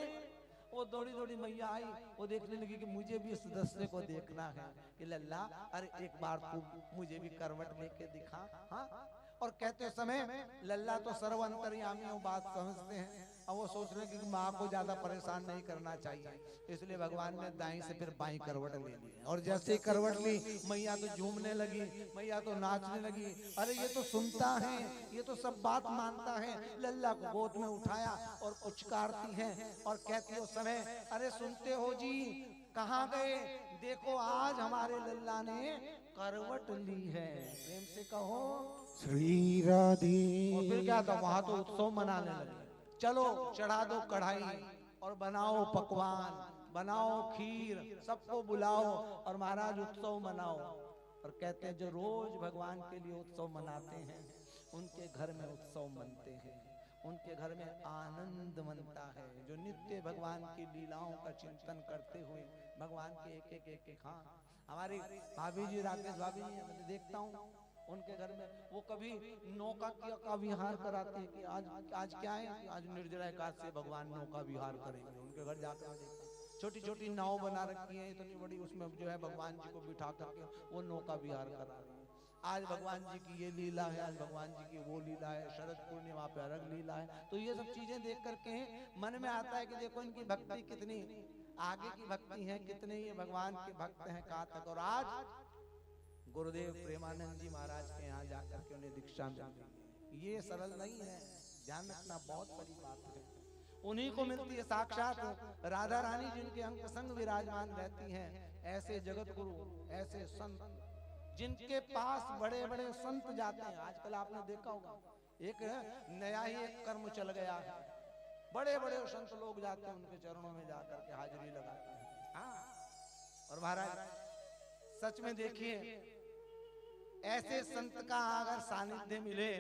B: वो दौड़ी दौड़ी मैया आई, वो देखने लगी कि मुझे भी इस दृश्य को देखना है। कि लल्ला अरे एक बार तू मुझे भी करवट लेके दिखा। हाँ, और कहते समय लल्ला तो सर्वंतर्यामी वो बात समझते हैं, और वो सोच रहे कि माँ को ज्यादा परेशान नहीं करना चाहिए, इसलिए भगवान ने दाई से फिर बाई करवट ले ली। और जैसे ही करवट ली मैया तो झूमने लगी, मैया तो नाचने लगी। अरे ये तो सुनता है, ये तो सब बात मानता है। लल्ला को गोद में उठाया और उचकारती है और कहती है उस समय, अरे सुनते हो जी, कहाँ गए? देखो आज हमारे लल्ला ने करवट ली है। प्रेम से कहो
A: श्री राधे।
B: और फिर क्या था, वहां तो उत्सव मनाने लगे। चलो चढ़ा दो कढ़ाई और बनाओ पकवान, बनाओ खीर, सबको बुलाओ और महाराज उत्सव मनाओ। और कहते हैं जो रोज भगवान के लिए उत्सव मनाते हैं उनके घर में उत्सव मनते हैं, उनके घर में आनंद मनता है। जो नित्य भगवान की लीलाओं का चिंतन करते हुए भगवान के एक हाँ, हमारी भाभी जी, राकेश भाभी जी, मैं देखता हूँ उनके घर में वो कभी नौका का विहार कराते हैं कि आज क्या है, आज निर्जला एकादशी भगवान नौका विहार करेंगे। उनके घर जाकर छोटी छोटी नाव बना रखी है इतनी बड़ी, उसमें जो है भगवान जी को बिठा करके वो नौका विहार करा रहे हैं। आज भगवान जी की ये लीला है, आज भगवान जी की वो लीला है, शरद पूर्णिमा पे अलग लीला है। तो ये सब चीजें देख करके मन में आता है कि देखो इनकी भक्ति कितनी आगे की भक्ति है, कितने ये भगवान के भक्त हैं कहाँ तक। और आज गुरुदेव प्रेमानंद जी महाराज के यहाँ जाकर के उन्हें दीक्षा मिली। ये सरल नहीं है, ध्यान रखना, बहुत बड़ी बात है। उन्हीं को मिलती है साक्षात राधा रानी जिनके अंग संग विराजमान रहती हैं। ऐसे जगत गुरु, ऐसे संत जिनके पास बड़े बड़े संत जाते हैं। आजकल आपने देखा होगा एक नया ही एक कर्म चल गया है। बड़े बड़े संत लोग जाते हैं उनके चरणों में जाकर के हाजिरी लगाते हैं। हाँ, और महाराज सच में देखिए, ऐसे संत का अगर सानिध्य मिले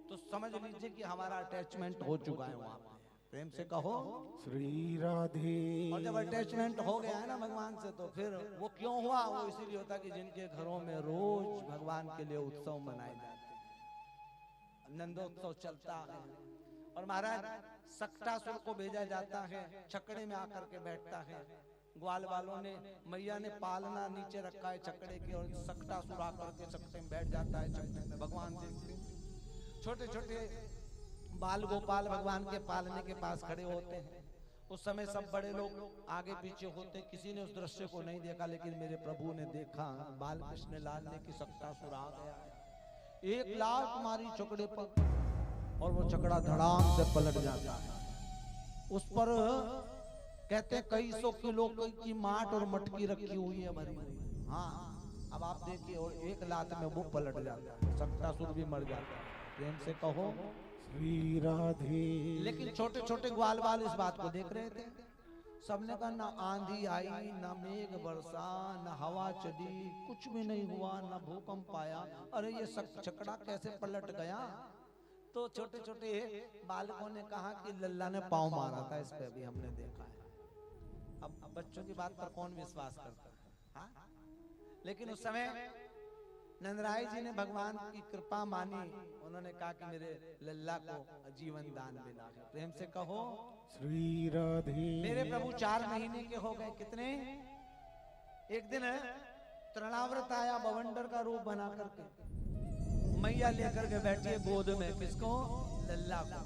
B: तो समझ लीजिए कि हमारा अटैचमेंट हो चुका है वहां पे। प्रेम से कहो
A: श्री राधे।
B: और जब अटैचमेंट हो गया है ना भगवान से, तो फिर वो क्यों हुआ? वो इसीलिए होता कि जिनके घरों में रोज भगवान के लिए उत्सव मनाए जाते हैं, नंदोत्सव चलता है। और महाराज सक्टासुर को भेजा जाता है, छकड़े में आकर के बैठता है। ग्वाल वालों ने, मैया ने पालना नीचे रखा है छकड़े के, और सक्टासुर आकर के छकड़े में बैठ जाता है। छकड़े में भगवान देखते हैं, छोटे छोटे बाल गोपाल भगवान के पालने के पास खड़े होते हैं। उस समय सब बड़े लोग आगे पीछे होते, किसी ने उस दृश्य को नहीं देखा, लेकिन मेरे प्रभु ने देखा। बाल कृष्ण लाल ने कि सक्टासुर आ गया है। एक लात मारी छकड़े पर और वो छकड़ा धड़ाम से पलट जाता है। उस पर कहते हैं कई सौ किलो की माट और मटकी रखी हुई है भरी। हाँ, अब आप देखिए, और एक लात में वो पलट जाता है, सक्टासुर भी मर जाता है। प्रेम से कहो
A: श्री राधे।
B: लेकिन छोटे छोटे ग्वाल बाल इस बात को देख रहे थे। सबने कहा ना आंधी आई, ना मेघ बरसा, ना हवा चली, कुछ भी नहीं हुआ, ना भूकंप आया। अरे ये छकड़ा कैसे पलट गया? तो छोटे छोटे बालकों ने कहा कि लल्ला ने पांव मारा था इस पे, अभी हमने देखा है। अब बच्चों की बात पर कौन विश्वास करता है? हाँ? लेकिन उस समय नंदराय जी ने भगवान की कृपा मानी। उन्होंने कहा कि मेरे लल्ला को जीवन दान देना है। प्रेम से कहो
A: श्री राधे।
B: मेरे प्रभु 4 महीने के हो गए। कितने? एक दिन तृणाव्रत आया, बवंडर का रूप बना करके मैया लेकर के बैठी है गोद में। किसको? लल्ला को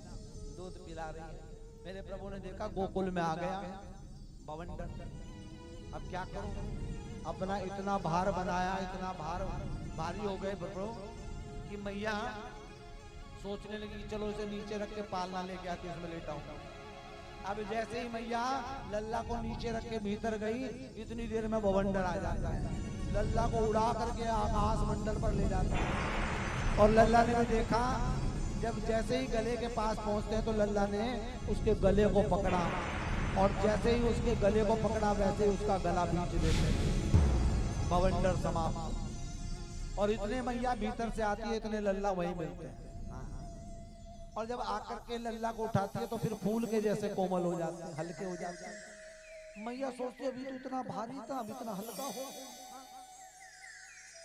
B: दूध पिला रही है। मेरे प्रभु ने देखा गोकुल में आ गया बवंडर। अब क्या करूं? अपना इतना भार बनाया, इतना भारी हो गए प्रभु कि मैया सोचने लगी चलो इसे नीचे रख के पालना लेके आती, इसमें लेटाऊं। अब जैसे ही मैया लल्ला को नीचे रख के भीतर गई, इतनी देर में बवंडर आ जाता है, लल्ला को उड़ा करके आकाश मंडल पर ले जाता है। और लल्ला ने भी देखा, जब जैसे ही गले के पास पहुंचते हैं तो लल्ला ने उसके गले को पकड़ा, और जैसे ही उसके गले को पकड़ा वैसे ही उसका गला भींच देते। बवंडर समाप्त। और इतने मैया भीतर से आती है, इतने लल्ला वहीं मिलते हैं। और जब आकर के लल्ला को उठाती है तो फिर फूल के जैसे कोमल हो जाते हैं, हल्के हो जाते हैं। मैया सोचती है अभी तो इतना भारी था, अब इतना हल्का हो।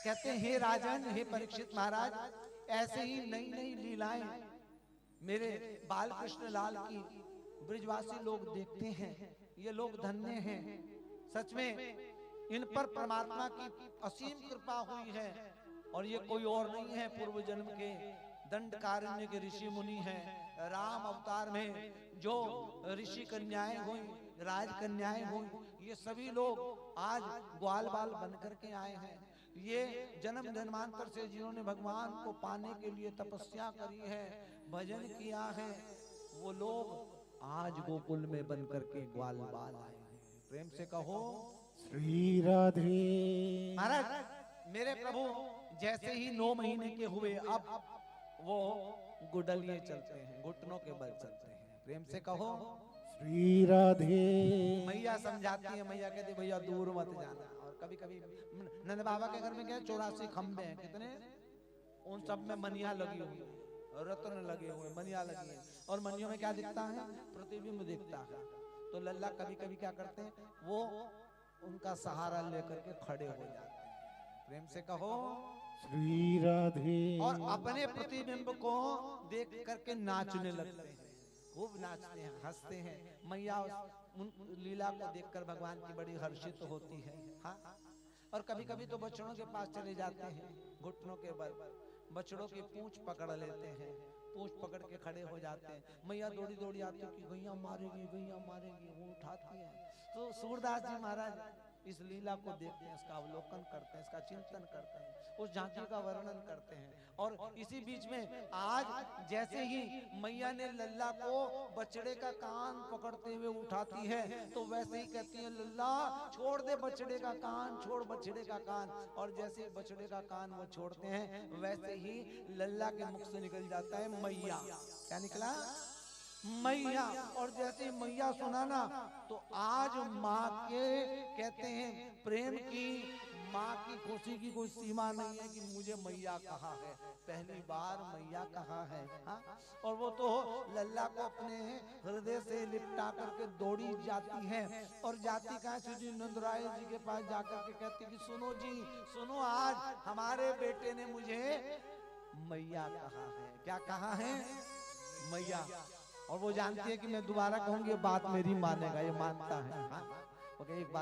B: कहते हैं हे राजन, हे परीक्षित महाराज, ऐसे ही नई नई लीलाएं मेरे बाल कृष्ण लाल की ब्रिजवासी लोग देखते हैं। ये लोग धन्य हैं। सच में इन पर परमात्मा की असीम कृपा हुई है। और ये कोई और नहीं है, पूर्व जन्म के दंडकारण्य के ऋषि मुनि हैं। राम अवतार में जो ऋषि कन्याएं हुई, राज कन्याएं हुई, ये सभी लोग आज ग्वाल बाल बन करके आए हैं। ये जन्म जन्मांतर से जिन्होंने भगवान को पाने के लिए तपस्या करी है, भजन किया है, वो लोग आज गोकुल में बन करके ग्वाल बाल आए हैं। प्रेम से कहो
A: श्री राधे।
B: महाराज मेरे प्रभु जैसे ही 9 महीने के हुए, अब वो गुडलिए चलते हैं, घुटनों के बल चलते हैं। प्रेम से कहो
A: श्री राधे।
B: मैया समझाती है, मैया कहती भैया दूर मत जाना। और कभी कभी नंद बाबा के घर में क्या 84 खंबे हैं, कितने? उन सब में मनिया लगी हुई, रत्न लगे हुए, मनिया लगी है। और मनियों में क्या दिखता है? प्रतिबिंब दिखता है। तो लल्ला कभी कभी क्या करते हैं, वो उनका सहारा लेकर के खड़े हो जाते हैं। प्रेम से कहो
A: श्री राधे।
B: और अपने प्रतिबिंब को देख करके नाचने लगते हैं, खूब नाचते हैं, हंसते हैं। मैया उन लीला को देखकर भगवान की बड़ी हर्षित होती है। हाँ, और कभी कभी तो बछड़ों के पास चले जाते हैं, घुटनों के बल बछड़ों की पूंछ पकड़ लेते हैं, पूंछ पकड़ के खड़े हो जाते हैं। मैया दौड़ी दौड़ी आती है कि गैया मारेगी, गैया मारेगी, वो उठाती है। तो सूरदास जी महाराज इस लीला को देखते हैं, इसका अवलोकन करते हैं, इसका चिंतन करते हैं। उस झांकी का वर्णन करते हैं। और इसी बीच में आज जैसे ही मैया ने लल्ला को बछड़े का कान पकड़ते हुए उठाती है, तो वैसे ही कहती है लल्ला छोड़ दे बछड़े का कान, छोड़ बछड़े का कान। और जैसे ही बछड़े का कान वो छोड़ते हैं, वैसे ही लल्ला के मुख से निकल जाता है मैया। क्या निकला? मैया। और जैसे ही मैया सुना ना, तो आज माँ के कहते हैं प्रेम की, माँ की खुशी की कोई सीमा नहीं है कि मुझे मैया कहा है, पहली बार मैया कहा है। हाँ? और वो तो लल्ला को अपने हृदय से लिपटा करके दौड़ी जाती है, और जाती कहाँ श्री नंदराय जी के पास जाकर के कहती कि सुनो जी सुनो, आज हमारे बेटे ने मुझे मैया कहा है। क्या कहा है? मैया। और वो जानती है कि मैं दोबारा कहूंगी बात मेरी मानेगा, ये मानता है। हाँ? ओके, एक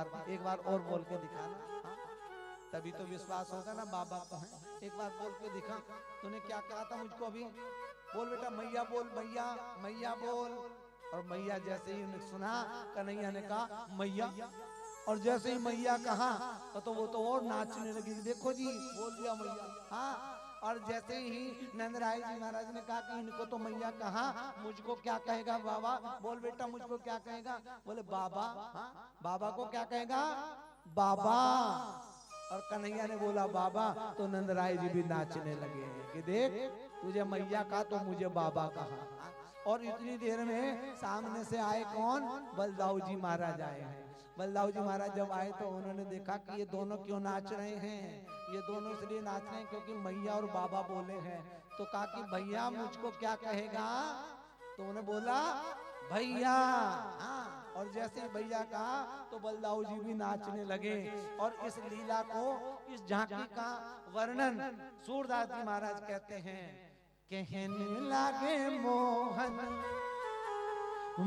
B: बार और बोल के दिखाना। हाँ? तभी तो विश्वास होगा ना बाबा को है। एक बार बोल के दिखा, तूने क्या कहा था मुझको अभी? बोल बेटा, मैया बोल, मैया मैया बोल। और मैया जैसे ही उन्हें सुना, कन्हैया ने कहा मैया। और जैसे ही मैया कहा तो वो तो और नाचने लगी, देखो जी बोल दिया मैया। हाँ? और जैसे ही नंदराय जी महाराज ने कहा कि इनको तो मैया कहा, मुझको क्या कहेगा बाबा? बोल बेटा मुझको क्या कहेगा? बोले बाबा। हाँ? बाबा को क्या कहेगा? बाबा। और कन्हैया ने बोला बाबा, तो नंदराय जी भी नाचने लगे कि देख तुझे मैया कहा तो मुझे बाबा कहा। और इतनी देर में सामने से आए कौन? बलदाऊ जी महाराज आए हैं। बलदाऊ जी महाराज जब आए तो उन्होंने देखा कि ये दोनों क्यों नाच रहे हैं। ये दोनों इसलिए नाच रहे हैं क्योंकि मैया और बाबा बोले हैं। तो कहा कि भैया मुझको क्या कहेगा? तो उन्होंने बोला भैया। हाँ? और जैसे भैया कहा तो बलदाऊ जी भी नाचने लगे। और इस लीला को, इस झांकी का वर्णन सूरदास जी महाराज कहते हैं, कहने लागे मोहन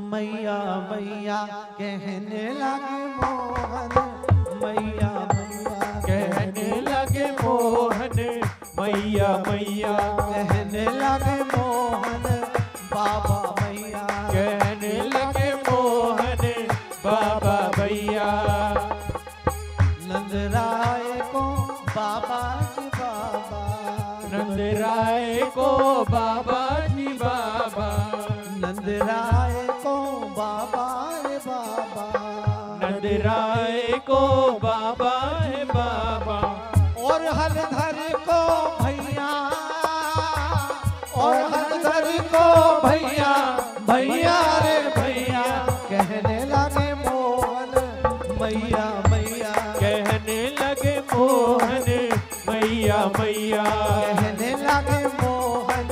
B: मैया मैया, कहने लागे मोहन मैया मैया,
C: कहने लगे मोहन मैया मैया,
B: कहने लगे मोहन बाबा मैया,
C: कहने लगे मोहन बाबा भैया।
B: नंदराय को बाबा जी बाबा,
C: नंदराय को बाबा जी बाबा,
B: नंदराय को बाबा रे बाबा,
C: नंदराय को बाबा है बाबा।
B: और हलधर को भैया, और हलधर को भैया, भैया रे भैया, कहने लगे मोहन मैया मैया,
C: कहने लगे मोहन मैया मैया,
B: कहने लगे मोहन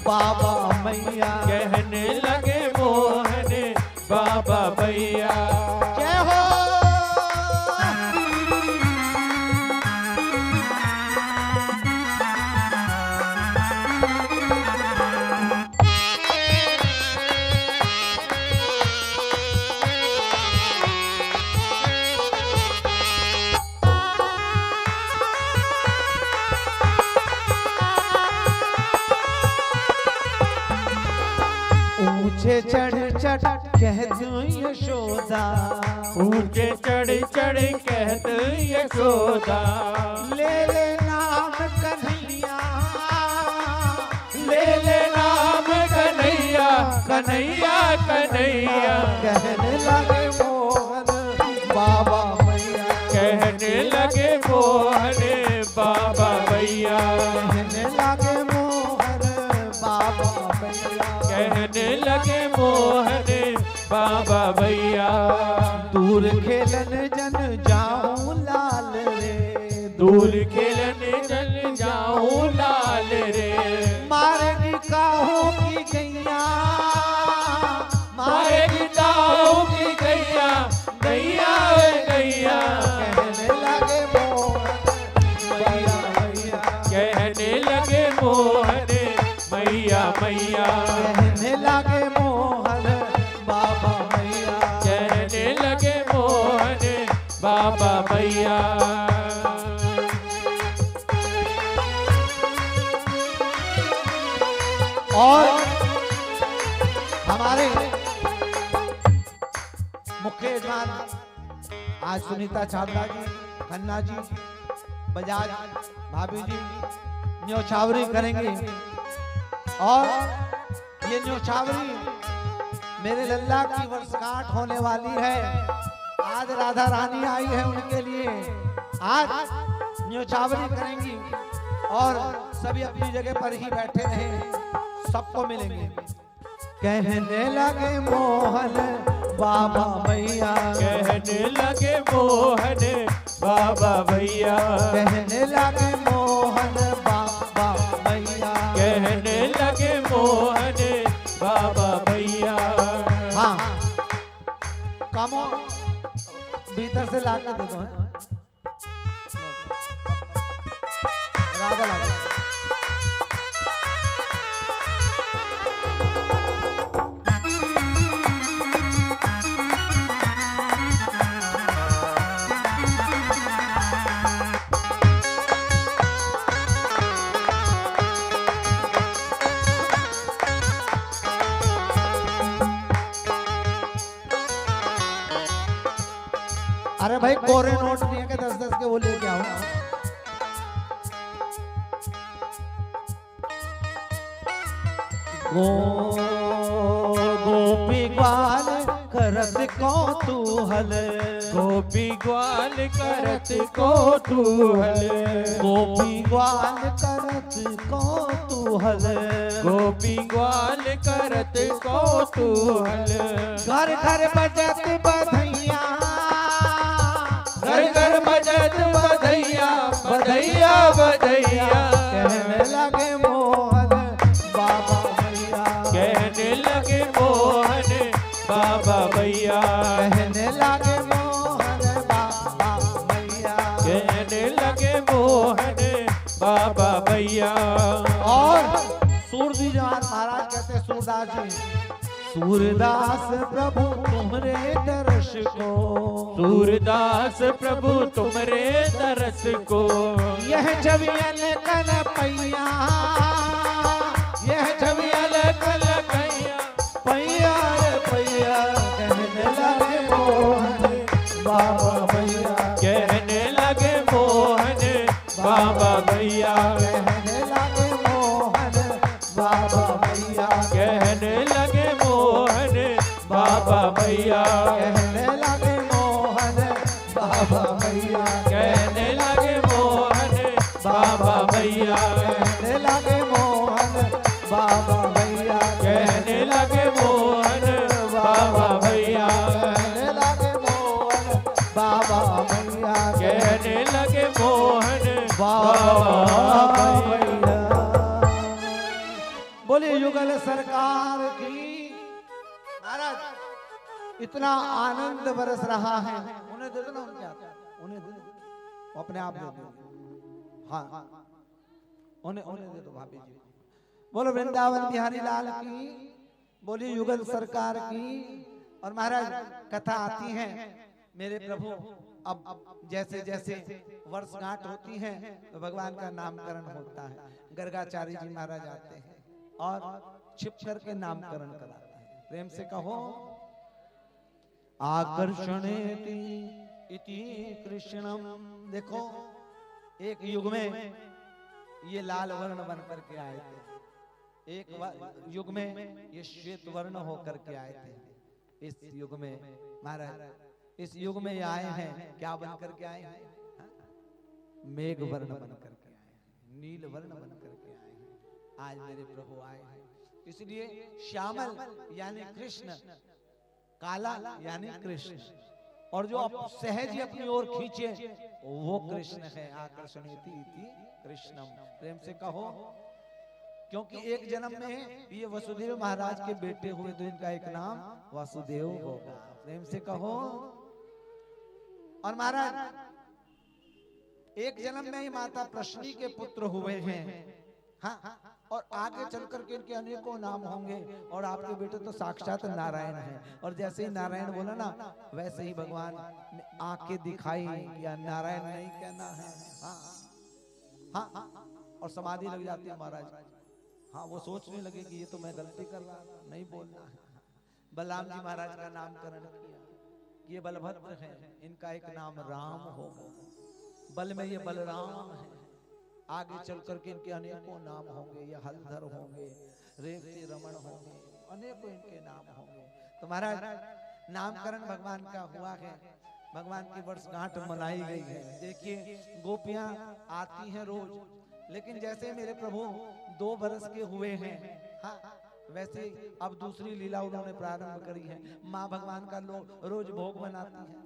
B: बाबा मैया,
C: कहने लगे मोहन बाबा भैया।
B: जय हो। ऊंचे चढ़ चढ़ कहती यशोदा,
C: ऊंचे चढ़ चढ़ कहत यशोदा,
B: ले ले नाम कन्हैया,
C: ले ले नाम कन्हैया, कन्हैया कन्हैया,
B: कहने लगे मोहन बाबा मैया,
C: कहने लगे मोहन बाबा भैया,
B: कहने लगे मोहन बाबा मैया,
C: कहने लगे मोहन बाबा भैया।
B: दूर खेलन जन जाऊं लाल रे,
C: दूर खेलने चल जाऊं लाल रे,
B: मारेगी काहों की गैया,
C: मारेगी काऊ की गैया, गैया गैया,
B: कहने लगे मोहन मैया मैया,
C: कहने लगे मोहन मैया मैया,
B: कहने लगे मोहन बाबा मैया,
C: कहने लगे मोहन बाबा भैया।
B: और हमारे मुख्य यजमान आज सुनीता छाबड़ा जी, खन्ना जी, बजाज भाभी जी न्योछावरी करेंगे और ये न्योछावरी मेरे लल्ला की वर्षगांठ होने वाली है। आज राधा रानी आई है उनके लिए, आज न्योछावरी करेंगी और सभी अपनी जगह पर ही बैठे रहे, सबको मिलेंगे। कहने लगे मोहन बाबा भैया,
C: कहने लगे मोहन बाबा भैया,
B: कहने लगे मोहन बाबा भैया,
C: कहने लगे मोहन बाबा भैया।
B: हाँ कामो भीतर से लाके दे दो, राधा लागे। अरे भाई कोरे नोट दिए के 10-10 के वो लेके आओ। गोपी ग्वाल करत कौतूहल,
C: गोपी ग्वाल करत कौतूहल,
B: गोपी ग्वाल करत कौतूहल,
C: गोपी ग्वाल करत कौतूहल।
B: घर घर बजत बधैया,
C: घर घर बजत बधैया, बधैया बधैया।
B: कहने लगे मोहन बाबा भैया,
C: कहने लगे मोहन बाबा भैया,
B: कहने लगे मोहन बाबा भैया।
C: कहने लगे मोहन बाबा भैया।
B: और सूरजी जवान महाराज कहते सूरदास जी, सूरदास प्रभु तुमरे दर्श को,
C: सूरदास प्रभु तुमरे तरस को,
B: यह छवियन कनपैया, यह छवियन
C: कलकैया,
B: पैया रे पैया। कहने लगे मोहन बाबा भैया,
C: कहने लगे मोहन बाबा भैया,
B: कहने लगे मोहन बाबा भैया,
C: कहने लगे मोहन बाबा भैया,
B: कहने लगे मोहन बाबा भैया,
C: कहने लगे मोहन बाबा भैया,
B: कहने लगे मोहन बाबा भैया,
C: कहने लगे मोहन बाबा भैया,
B: कहने लगे मोहन बाबा भैया,
C: कहने लगे मोहन
B: बाबा भैया। बोलिए युगल सरकार की। महाराज इतना आनंद बरस रहा है, उन्हें दे दो ना, उनके हाथ उन्हें दे दो, अपने आप दे दो। हाँ उन्हें उन्हें दे दो भाभी जी। बोलो वृंदावन बिहारी लाल की, बोलिए युगल सरकार की। और महाराज कथा आती है मेरे प्रभु, अब जैसे जैसे वर्षगांठ होती है तो भगवान का नामकरण होता है। गर्गाचार्य जी महाराज आते हैं और छिप करके नामकरण कराते हैं। प्रेम से कहो, आकर्षणेति इति कृष्णम। देखो एक युग में ये लाल वर्ण बन करके आए थे, एक युग में ये श्वेत वर्ण होकर के आए थे। इस युग में महाराज, इस युग में ये आए हैं, क्या बन करके आए हैं? मेघ वर्ण बन करके आए हैं, नील वर्ण बन करके आए हैं। आज मेरे प्रभु आए हैं, इसलिए श्यामल यानी कृष्ण, काला यानी कृष्ण, और जो आप सहज ही अपनी ओर खींचे वो कृष्ण है। आकर्षणेति इति कृष्णम। प्रेम से कहो, क्योंकि एक जन्म में ये वसुदेव महाराज के बेटे हुए तो इनका एक नाम वासुदेव होगा। प्रेम से कहो। और महाराज एक जन्म में ही माता प्रश्नी के पुत्र हुए हैं। हाँ, और आगे चल करके इनके अनेकों नाम होंगे, और आपके बेटे तो साक्षात नारायण हैं। और जैसे ही नारायण बोला ना, वैसे ही भगवान ने आंखें दिखाई या नारायण नहीं कहना है। हाँ, हाँ, और समाधि लग जाती है महाराज। हाँ, वो सोचने लगे कि ये तो मैं गलती कर रहा था, नहीं बोलना है। बलराम जी महाराज का नामकरण किया, ये बलभद्र हैं, इनका एक नाम राम होगा। बल में ये बलराम है, आगे चल करके इनके अनेकों नाम होंगे, ये हलधर होंगे, रेवती रमण होंगे, अनेकों इनके नाम होंगे। तो महाराज नामकरण भगवान का हुआ है, भगवान की वर्षगांठ मनाई गई है। देखिए गोपियां आती हैं रोज, लेकिन जैसे मेरे प्रभु 2 बरस के हुए हैं, हाँ वैसे अब दूसरी लीला उन्होंने प्रारंभ करी है। माँ भगवान का लोग रोज भोग बनाती है।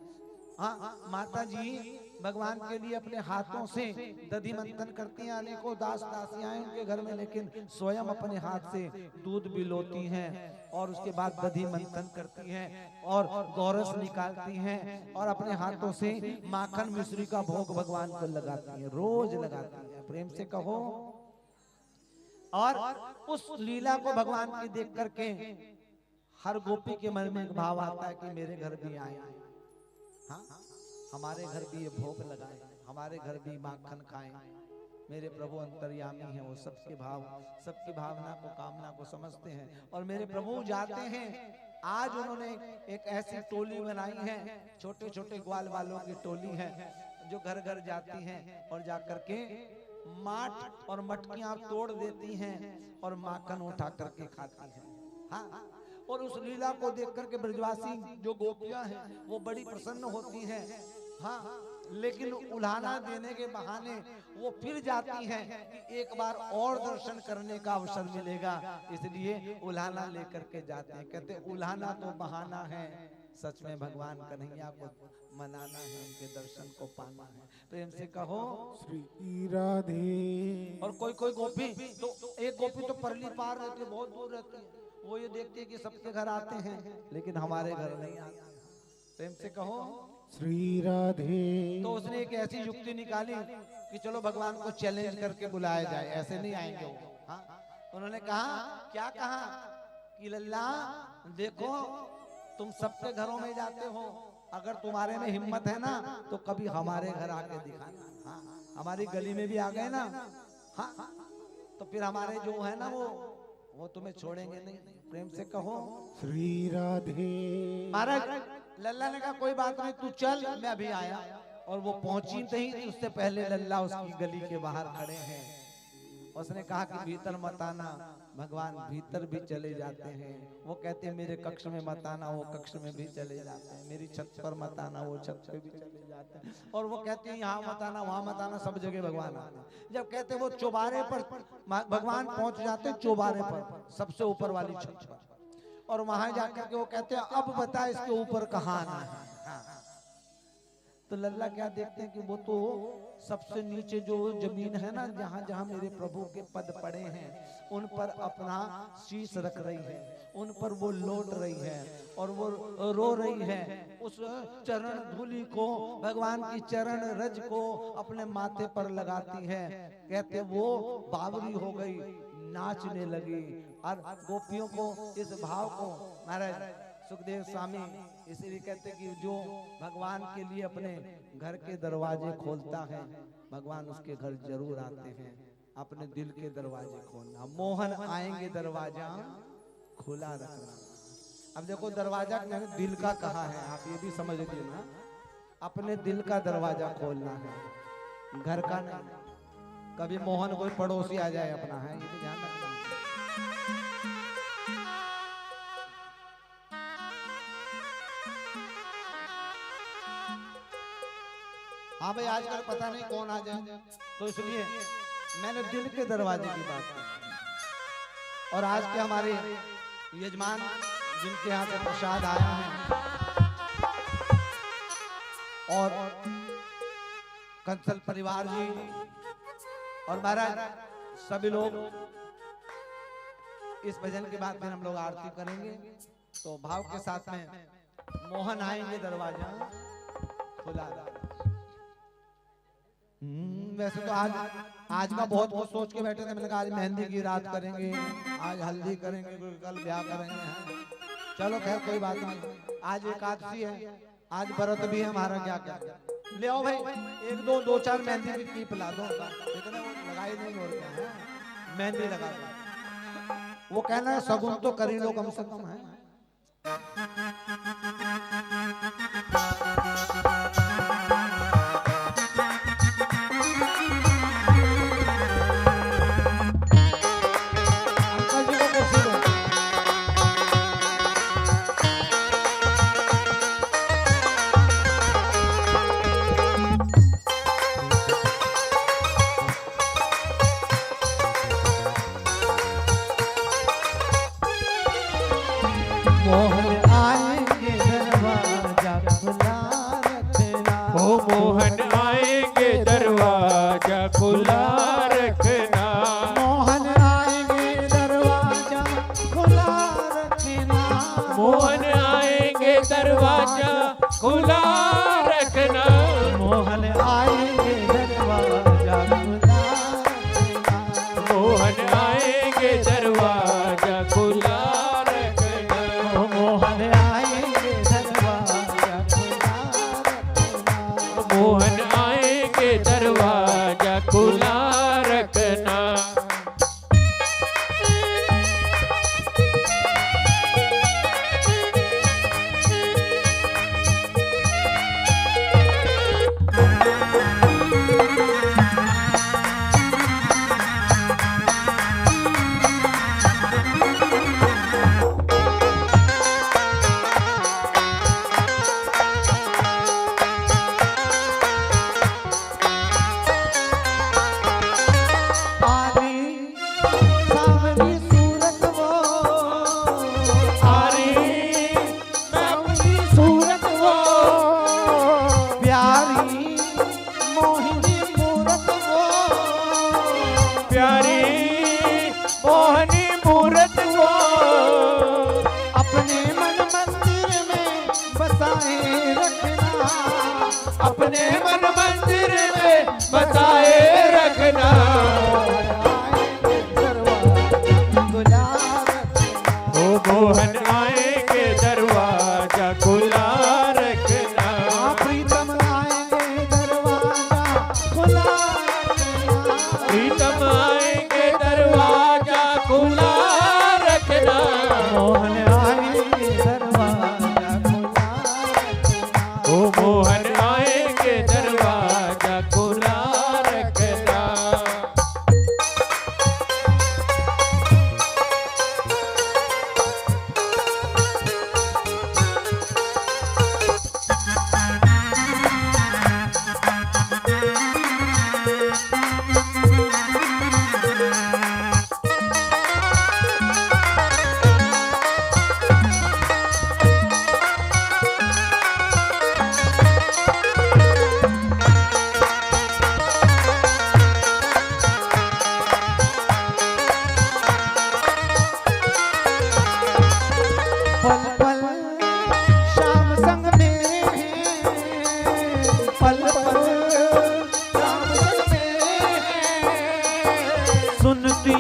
B: हाँ माता जी भगवान के लिए अपने हाथों से दधि मंथन करती हैं। अनेकों दास दासियां हैं उनके घर में, लेकिन स्वयं अपने हाथ से दूध बिलोती हैं और उसके बाद दधि मंथन करती हैं और गौरस निकालती हैं और अपने हाथों से माखन मिश्री का भोग भगवान को लगाती हैं, रोज लगाती हैं। प्रेम से कहो। और उस लीला को भगवान की देख करके हर गोपी के मन में एक भाव आता है कि मेरे घर भी आए, हाँ हमारे घर भी ये भोग लगाए, हमारे घर भी माखन खाएं। मेरे प्रभु अंतर्यामी हैं, वो सबके भाव, सबकी भावना को, कामना को समझते हैं और मेरे प्रभु जाते हैं। आज उन्होंने एक ऐसी टोली बनाई है, छोटे छोटे ग्वाल वालों की टोली है, जो घर घर जाती हैं और जाकर के माट और मटकियां तोड़ देती हैं और माखन उठा करके खाती हैं। हाँ और उस लीला को देख करके ब्रजवासी जो गोपियां हैं वो बड़ी प्रसन्न होती हैं। हाँ लेकिन उल्हाना देने के बहाने वो फिर जाती हैं कि एक बार और दर्शन करने का अवसर मिलेगा, इसलिए उल्हाना लेकर के जाते हैं। कहते उल्हाना तो बहाना है, सच में भगवान कन्हैया को मनाना है, उनके दर्शन को पाना है। प्रेम से कहो
A: श्री राधे।
B: और कोई कोई गोपी तो, एक गोपी तो परली पार रहती है, बहुत दूर रहती है, वो ये देखती है कि सबके घर आते हैं लेकिन हमारे घर नहीं आते। प्रेम से कहो
A: श्री राधे।
B: तो उसने एक ऐसी युक्ति निकाली कि चलो भगवान को चैलेंज करके बुलाया जाए, ऐसे नहीं आएंगे वो। हाँ उन्होंने कहा, क्या कहा कि लल्ला देखो तुम सबके घरों में जाते हो, अगर तुम्हारे में हिम्मत है ना तो कभी हमारे घर आके दिखाना। हाँ हमारी गली में भी आ गए ना, हाँ तो फिर हमारे जो है ना वो तुम्हें छोड़ेंगे नहीं। प्रेम से कहो
A: श्री राधे।
B: महाराज लल्ला ने कहा कोई बात नहीं, तू चल, मैं अभी आया। और वो पहुंची नहीं, उससे पहले लल्ला उसकी गली के बाहर खड़े हैं। उसने कहा कि भीतर मत आना, भगवान भीतर भी चले जाते हैं। वो कहते हैं मेरे कक्ष में मत आना, वो कक्ष में भी चले जाते हैं। मेरी छत पर मत आना, वो छत पे भी चले जाते हैं। और वो कहते हैं यहाँ मत आना, वहां मत आना, सब जगह भगवान आते हैं। जब कहते हैं वो चौबारे पर भगवान पहुंच जाते हैं, चौबारे पर सबसे ऊपर वाली छत पर, और वहां जाकर के वो कहते हैं अब बता इसके ऊपर कहाँ आना है। तो लल्ला क्या देखते हैं कि वो तो सबसे नीचे जो जमीन है ना, जहाँ जहाँ मेरे प्रभु के पद पड़े हैं उन पर अपना शीश रख रही है, उन पर वो लौट रही है और वो रो रही है। उस चरण धूलि को, भगवान की चरण रज को अपने माथे पर लगाती है। कहते वो बावरी हो गई, नाचने लगी। और गोपियों को इस भाव को महाराज सुखदेव स्वामी इसीलिए कहते कि जो भगवान के लिए अपने घर के दरवाजे खोलता है, भगवान उसके घर जरूर आते हैं। अपने दिल के दरवाजे खोलना, मोहन आएंगे दरवाजा खुला रखना। अब देखो दरवाजा मैंने दिल का कहा है, आप ये भी समझ लीजिए ना, अपने दिल का दरवाजा खोलना है, घर का नहीं। कभी मोहन कोई पड़ोसी आ जाए अपना, है ये भी ध्यान रखना। हाँ भाई आजकल पता नहीं कौन आ जाए, तो इसलिए मैंने दिल के दरवाजे की बात की। और आज के हमारे यजमान जिनके यहाँ से प्रसाद आया है और कंसल परिवार जी और महाराज सभी लोग, इस भजन के बाद फिर हम लोग आरती करेंगे। तो भाव के साथ में मोहन आएंगे दरवाजा खुला। वैसे तो आज का बहुत कुछ सोच के बैठे थे। मैंने कहा आज मेहंदी की रात करेंगे, आज हल्दी करेंगे, कल ब्याह करेंगे। चलो खैर कोई बात नहीं, आज एकादशी है, आज व्रत भी है हमारा। क्या क्या ले आओ भाई, एक दो चार मेहंदी की टीप ला दो, इतने वो लगाई नहीं हो रही है, मेहंदी लगा दो। वो कहना है सगुन तो कर ही लो कम से कम, है
C: मोहन आएंगे दरवाजा खुला रखना।
A: मोहन आएंगे दरवाजा खुला रखना।
C: मोहन आएंगे दरवाजा खुला रखना।
A: मोहन आएंगे दरवाजा खुला रखना।
C: मोहन आएंगे दरवाजा खुला रखना।
A: मोहन आएंगे दरवाजा खुला रखना।
C: मोहन आएंगे दरवाजा खुला रखना। अपने मन मंदिर में बसाए रखना। ओ मोहन आएंगे दरवाजा खुला रखना।
A: प्रीतम आएंगे दरवाजा खुला रखना।
C: प्रीतम आएंगे दरवाजा खुला रखना।
A: मोहन आएंगे दरवाजा खुला रखना।
C: ओ मोहन आएंगे दरवाजा खुला रखना।
A: पल पल शाम संग मेरे हैं। पल पल शाम संग मेरे हैं। सुनती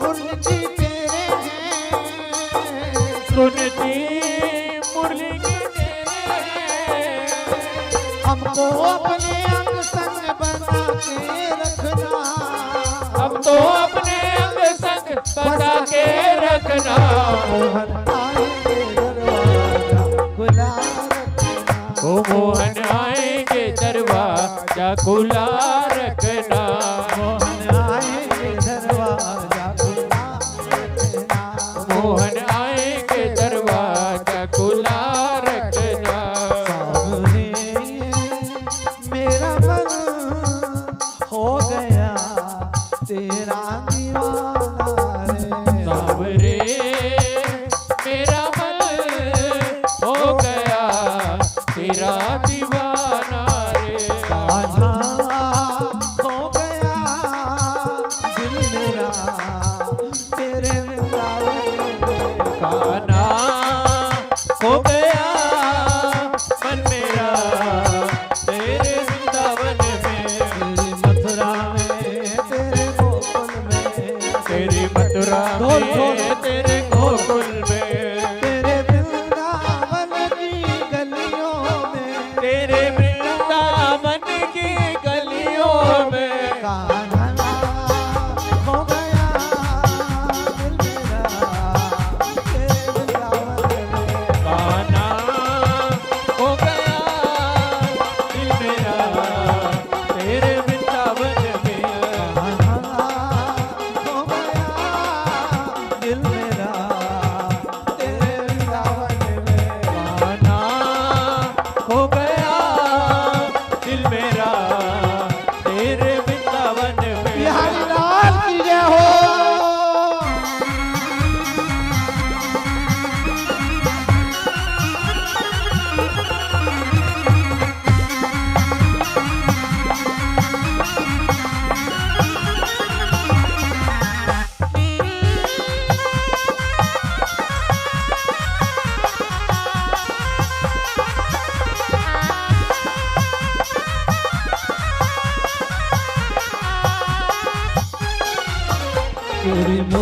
A: मुर्गी तेरे हैं।
C: सुनती मुरली की तेरे हैं।
A: हमको अपने अंग संग बना के रखना।
C: अब तो अपने अंग संग बसा के रखना।
A: मोहन आएंगे दरवाजा खुला रखना।
C: ओ मोहन आएंगे दरवाजा खुला रखना।
A: मोहन आएंगे दरवाजा खुला रखना।
C: मोहन आएंगे दरवाजा खुला रखना।
A: सामने मेरा मन हो गया तेरा दीवाना रे।
C: सावरे मेरा मन हो गया तेरा दीवाना रे।
A: कान्हा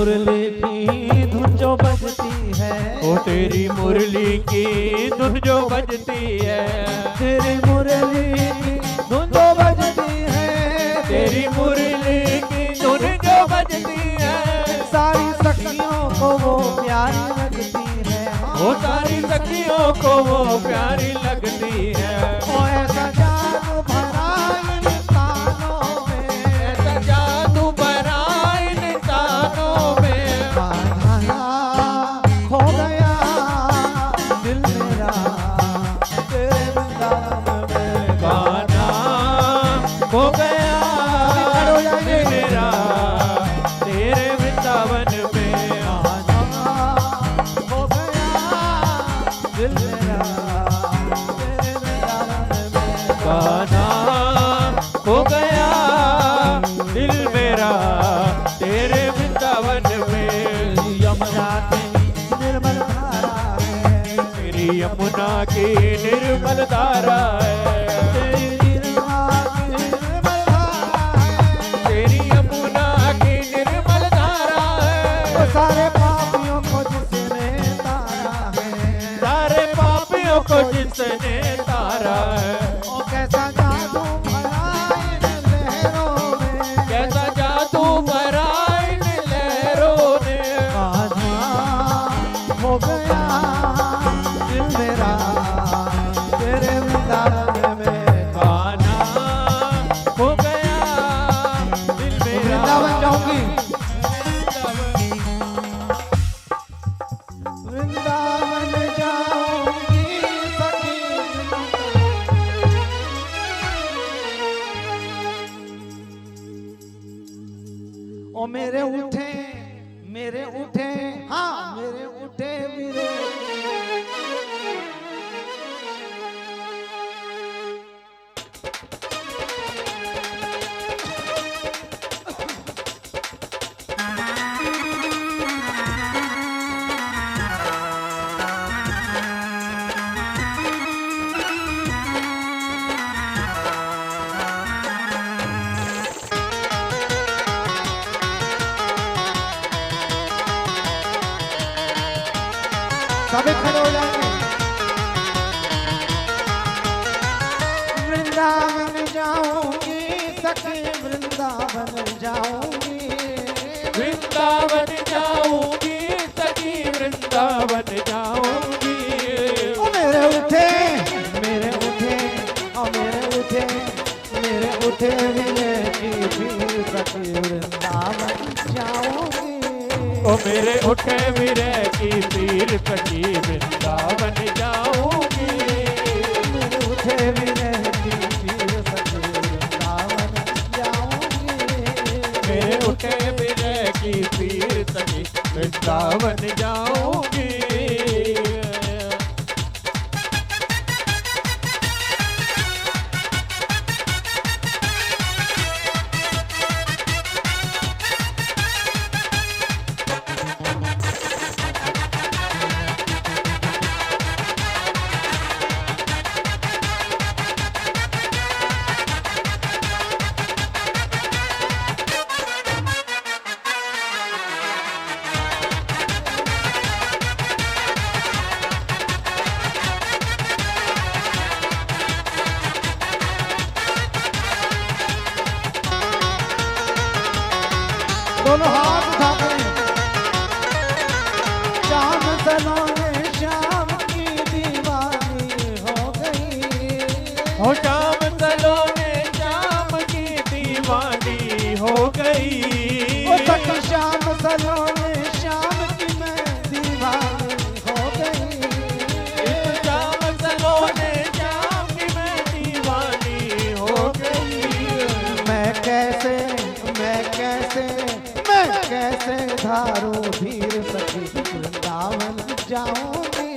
A: मुरली की धुन जो बजती है,
C: ओ तेरी मुरली की धुन जो बजती है,
A: तेरी मुरली की धुन जो बजती है,
C: तेरी मुरली की धुन जो बजती है,
A: सारी सखियों को वो प्यारी लगती है,
C: वो सारी सखियों को वो प्यारी लगती है।
A: ओ ऐसा जादू भरा इन कानों में,
C: ऐसा जादू भरा इन कानों में,
A: कान्हा खो गया दिल मेरा तेरे वृंदावन में,
C: गाना हो गया दिल मेरा तेरे वृंदावन में,
A: हो गया दिल मेरा तेरे वृंदावन में,
C: गाना हो गया दिल मेरा तेरे वृंदावन में।
A: यमुना की निर्मल धारा है,
C: तेरी यमुना की निर्मल धारा है,
A: तेरी निर्मला की निर्मल धारा है,
C: तेरी यमुना की निर्मल धारा
A: वो
C: है,
A: सारे पापियों को जिसने तारा है,
C: सारे पापियों को जिसने तारा है।
A: ओ कैसा जादू भरा इन लहरों में,
C: कैसा जादू भरा इन लहरों ने,
A: हो गया दिल मेरा तेरे वृंदावन में,
C: गाना हो गया दिल मेरा।
A: वृंदावन जाऊंगी, वृंदावन जाऊंगी सखी, ओ मेरे उठे हाँ मेरे उठे मेरे सभी खड़े हो जाएंगे। वृंदावन जाऊंगी सखी, वृंदावन जाऊंगी,
C: वृंदावन जाऊंगी सखी, वृंदावन जाऊंगी।
A: ओ मेरे उठे ओ मेरे उठे मिले की सखी, वृंदावन जाऊंगी,
C: ओ मेरे उठे विरे की पीर सखी, वृंदावन जाऊंगी।
A: मेरे उठे मिले की सखी, वृंदावन जाऊंगी,
C: मेरे उठे विरे की पीर सखी, वृंदावन जाऊंगी।
A: दोनों हाथ उठाकर श्याम सलोने श्याम की दीवानी हो गई,
C: हो श्याम सलोने श्याम की दीवानी हो गई।
A: ओ सखी श्याम सलोने श्याम की मैं दीवानी हो गई,
C: श्याम सलोने श्याम की मैं दीवानी हो गई।
A: मैं कैसे धारू धीर सखी, वृंदावन जाऊंगी,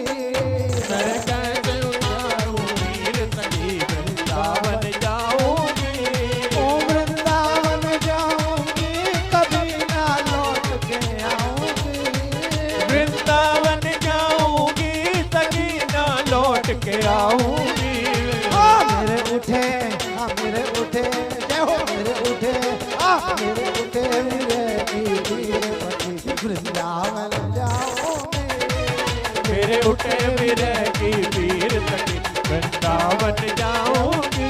C: मैं कैसे उतारूं वीर सखी, वृंदावन जाऊंगी।
A: ओ वृंदावन जाऊंगी, कभी ना लौट के आऊंगी,
C: वृंदावन जाऊंगी सखी, ना लौट के आऊंगी।
A: मेरे उठे जय हो मेरे उठे मेरे उठे मेरे की पति
C: उठे विरह की पीर सखी वृंदावन जाऊंगी।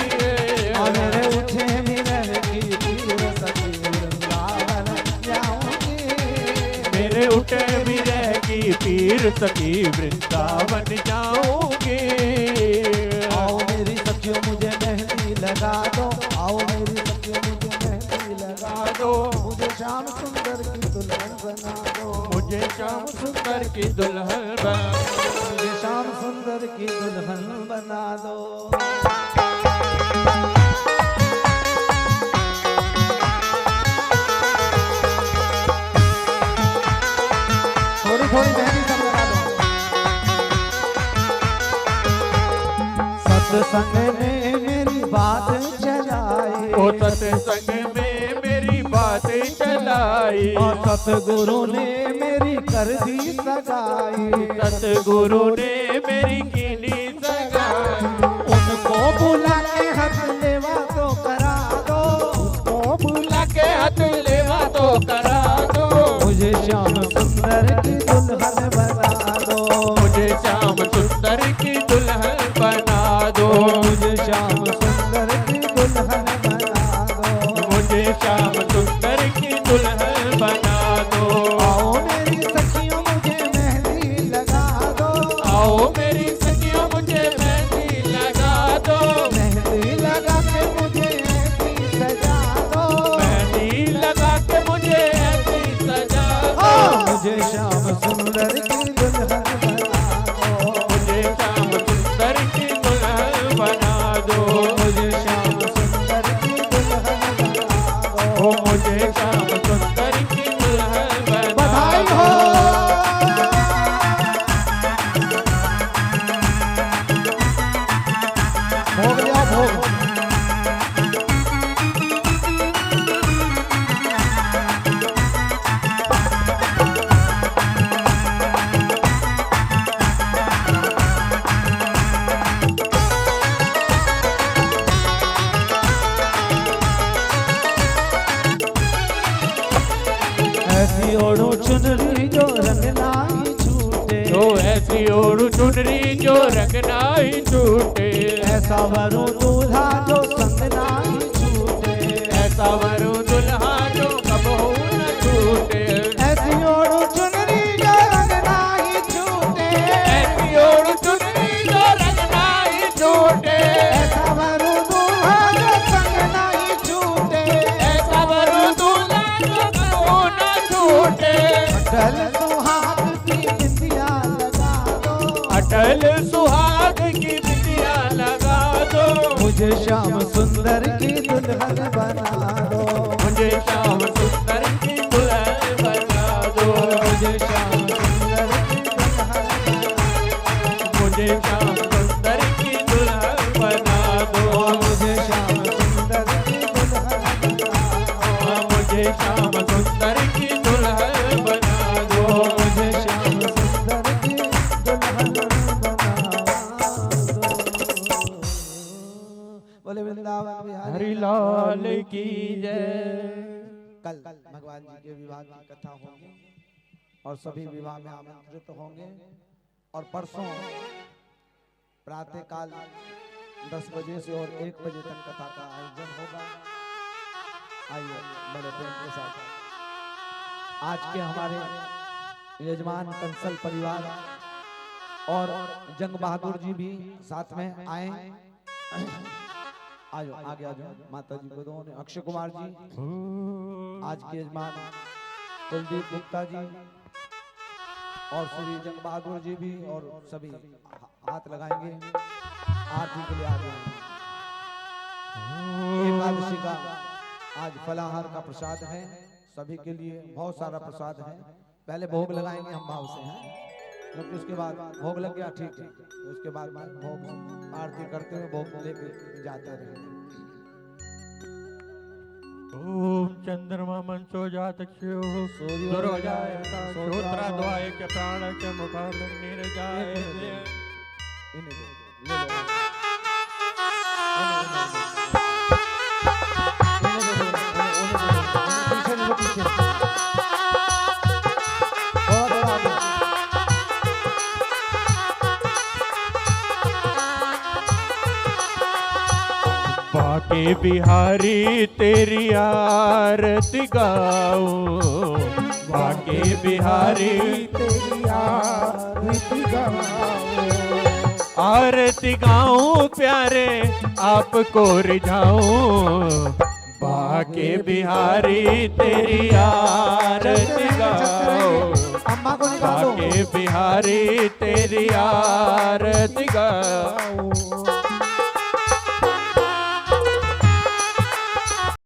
A: मेरे उठे विरह की पीर सखी वृंदावन जाऊंगी।
C: मेरे उठे विरह की पीर सखी वृंदावन जाऊंगी।
A: आओ मेरी सखियों मुझे मेहंदी लगा दो, आओ मेरी सखियों मुझे मेहंदी लगा दो, मुझे श्याम सुंदर की दुल्हन बना दो,
C: मुझे श्याम सुंदर की दुल्हन बना दो,
A: मुझे श्याम सुंदर की दुल्हन बना दो। थोड़ी थोड़ी मेहंदी सब लगा दो। सत्संग में मेरी बात चलाई,
C: ओ सत्संग में मेरी बातें चलाई,
A: और सतगुरु ने मेरी कर दी सगाई,
C: सतगुरु ने मेरी कीनी सगाई।
A: उनको बुला के हाथ लेवा तो करा दो, उसको बुला
C: के हाथ लेवा तो करा दो,
A: मुझे श्याम सुंदर की दुल्हन बना दो,
C: मुझे श्याम सुंदर की दुल्हन बना दो,
A: मुझे श्याम सुंदर की दुल्हन बना दो,
C: मुझे श्याम सुंदर की दुल्हन बना दो।
A: आओ मेरी सखियों मुझे मेहंदी लगा दो,
C: आओ मेरी सखियों मुझे मेहंदी लगा दो,
A: मेहंदी लगा के मुझे ऐसी सजा दो,
C: मेहंदी लगा के मुझे ऐसी सजा दो,
A: मुझे श्याम सुंदर की दुल्हन बना दो,
C: मुझे श्याम सुंदर की दुल्हन बना दो,
A: मुझे श्याम सुंदर की दुल्हन बना दो।
C: ओ मुझे श्याम सुंदर की दुल्हन बना
A: बधाई
C: दो।
A: हो। भोग लिया भोग। ऐसी ओढ़ो चुनरी जो रंग नाही छूटे,
C: तो ऐसी ओढ़ चुनरी जो रंग नाही छूटे,
A: ऐसा वरो दूल्हा जो संग नाही छूटे,
C: ऐसा वरु दुल्हा जो कबहू न छूटे,
A: ऐसी ओढ़ो चुनरी जो रंग नाही छूटे,
C: ऐसी ओढ़ चुनरी जो रंग नाही छूटे,
A: ऐसा वरो दूल्हा जो संग नाही छूटे,
C: ऐसा वरु दुल्हा जो कबहू न छूटे।
A: अटल सुहाग की बिंदिया लगा दो,
C: अटल सुहाग की बिंदिया लगा दो,
A: मुझे श्याम सुंदर की दुल्हन बना दो,
C: मुझे श्याम सुंदर की दुल्हन बना दो,
A: मुझे श्याम सुंदर की दुल्हन बना दो,
C: मुझे श्याम सुंदर की दुल्हन बना दो,
A: मुझे श्याम सुंदर की दुल्हन बना दो,
C: मुझे श्याम सुंदर की दुल्हन बना दो,
A: मुझे श्याम सुंदर की दुल्हन बना दो। बोले वृंदावन बिहारी
C: हरि लाल की जय।
B: कल भगवान जी के विवाह की कथा होगी और सभी विवाह में आमंत्रित होंगे। और परसों प्रातः काल 10 बजे से और 1 बजे तक कथा का आयोजन होगा। आइए बड़े प्रेम के साथ आज के हमारे यजमान कंसल परिवार और जंग बहादुर जी भी साथ में आए। आजो आगे आजो माता जी को दो ने अक्षय कुमार जी आज के यजमान कुलदीप गुप्ता जी और श्री जंग बहादुर जी भी और सभी हाथ लगाएंगे आरती के लिए आगे आएंगे। एकादशी का आज फलाहार का प्रसाद है सभी के लिए, बहुत सारा प्रसाद है। पहले भोग लगाएंगे हम भाव से हैं क्योंकि उसके बाद भोग लग गया ठीक है, तो उसके बाद में भोग आरती करते हुए भोग लेके जाते रहेंगे।
C: ओम चंद्रमा मनसो जातक्षु सूर्योदय श्रोत्राद्वाय च प्राण च मुखाग्निर्जाय बाके बिहारी तेरी आरती गाऊं, बाके बिहारी
A: तेरी आरती गाऊं,
C: आरती गाऊं प्यारे आपको रिझाऊं, बाके बिहारी तेरी आरती गाऊं,
A: अम्मा को निकालो।
C: बाके बिहारी तेरी आरती गाऊं।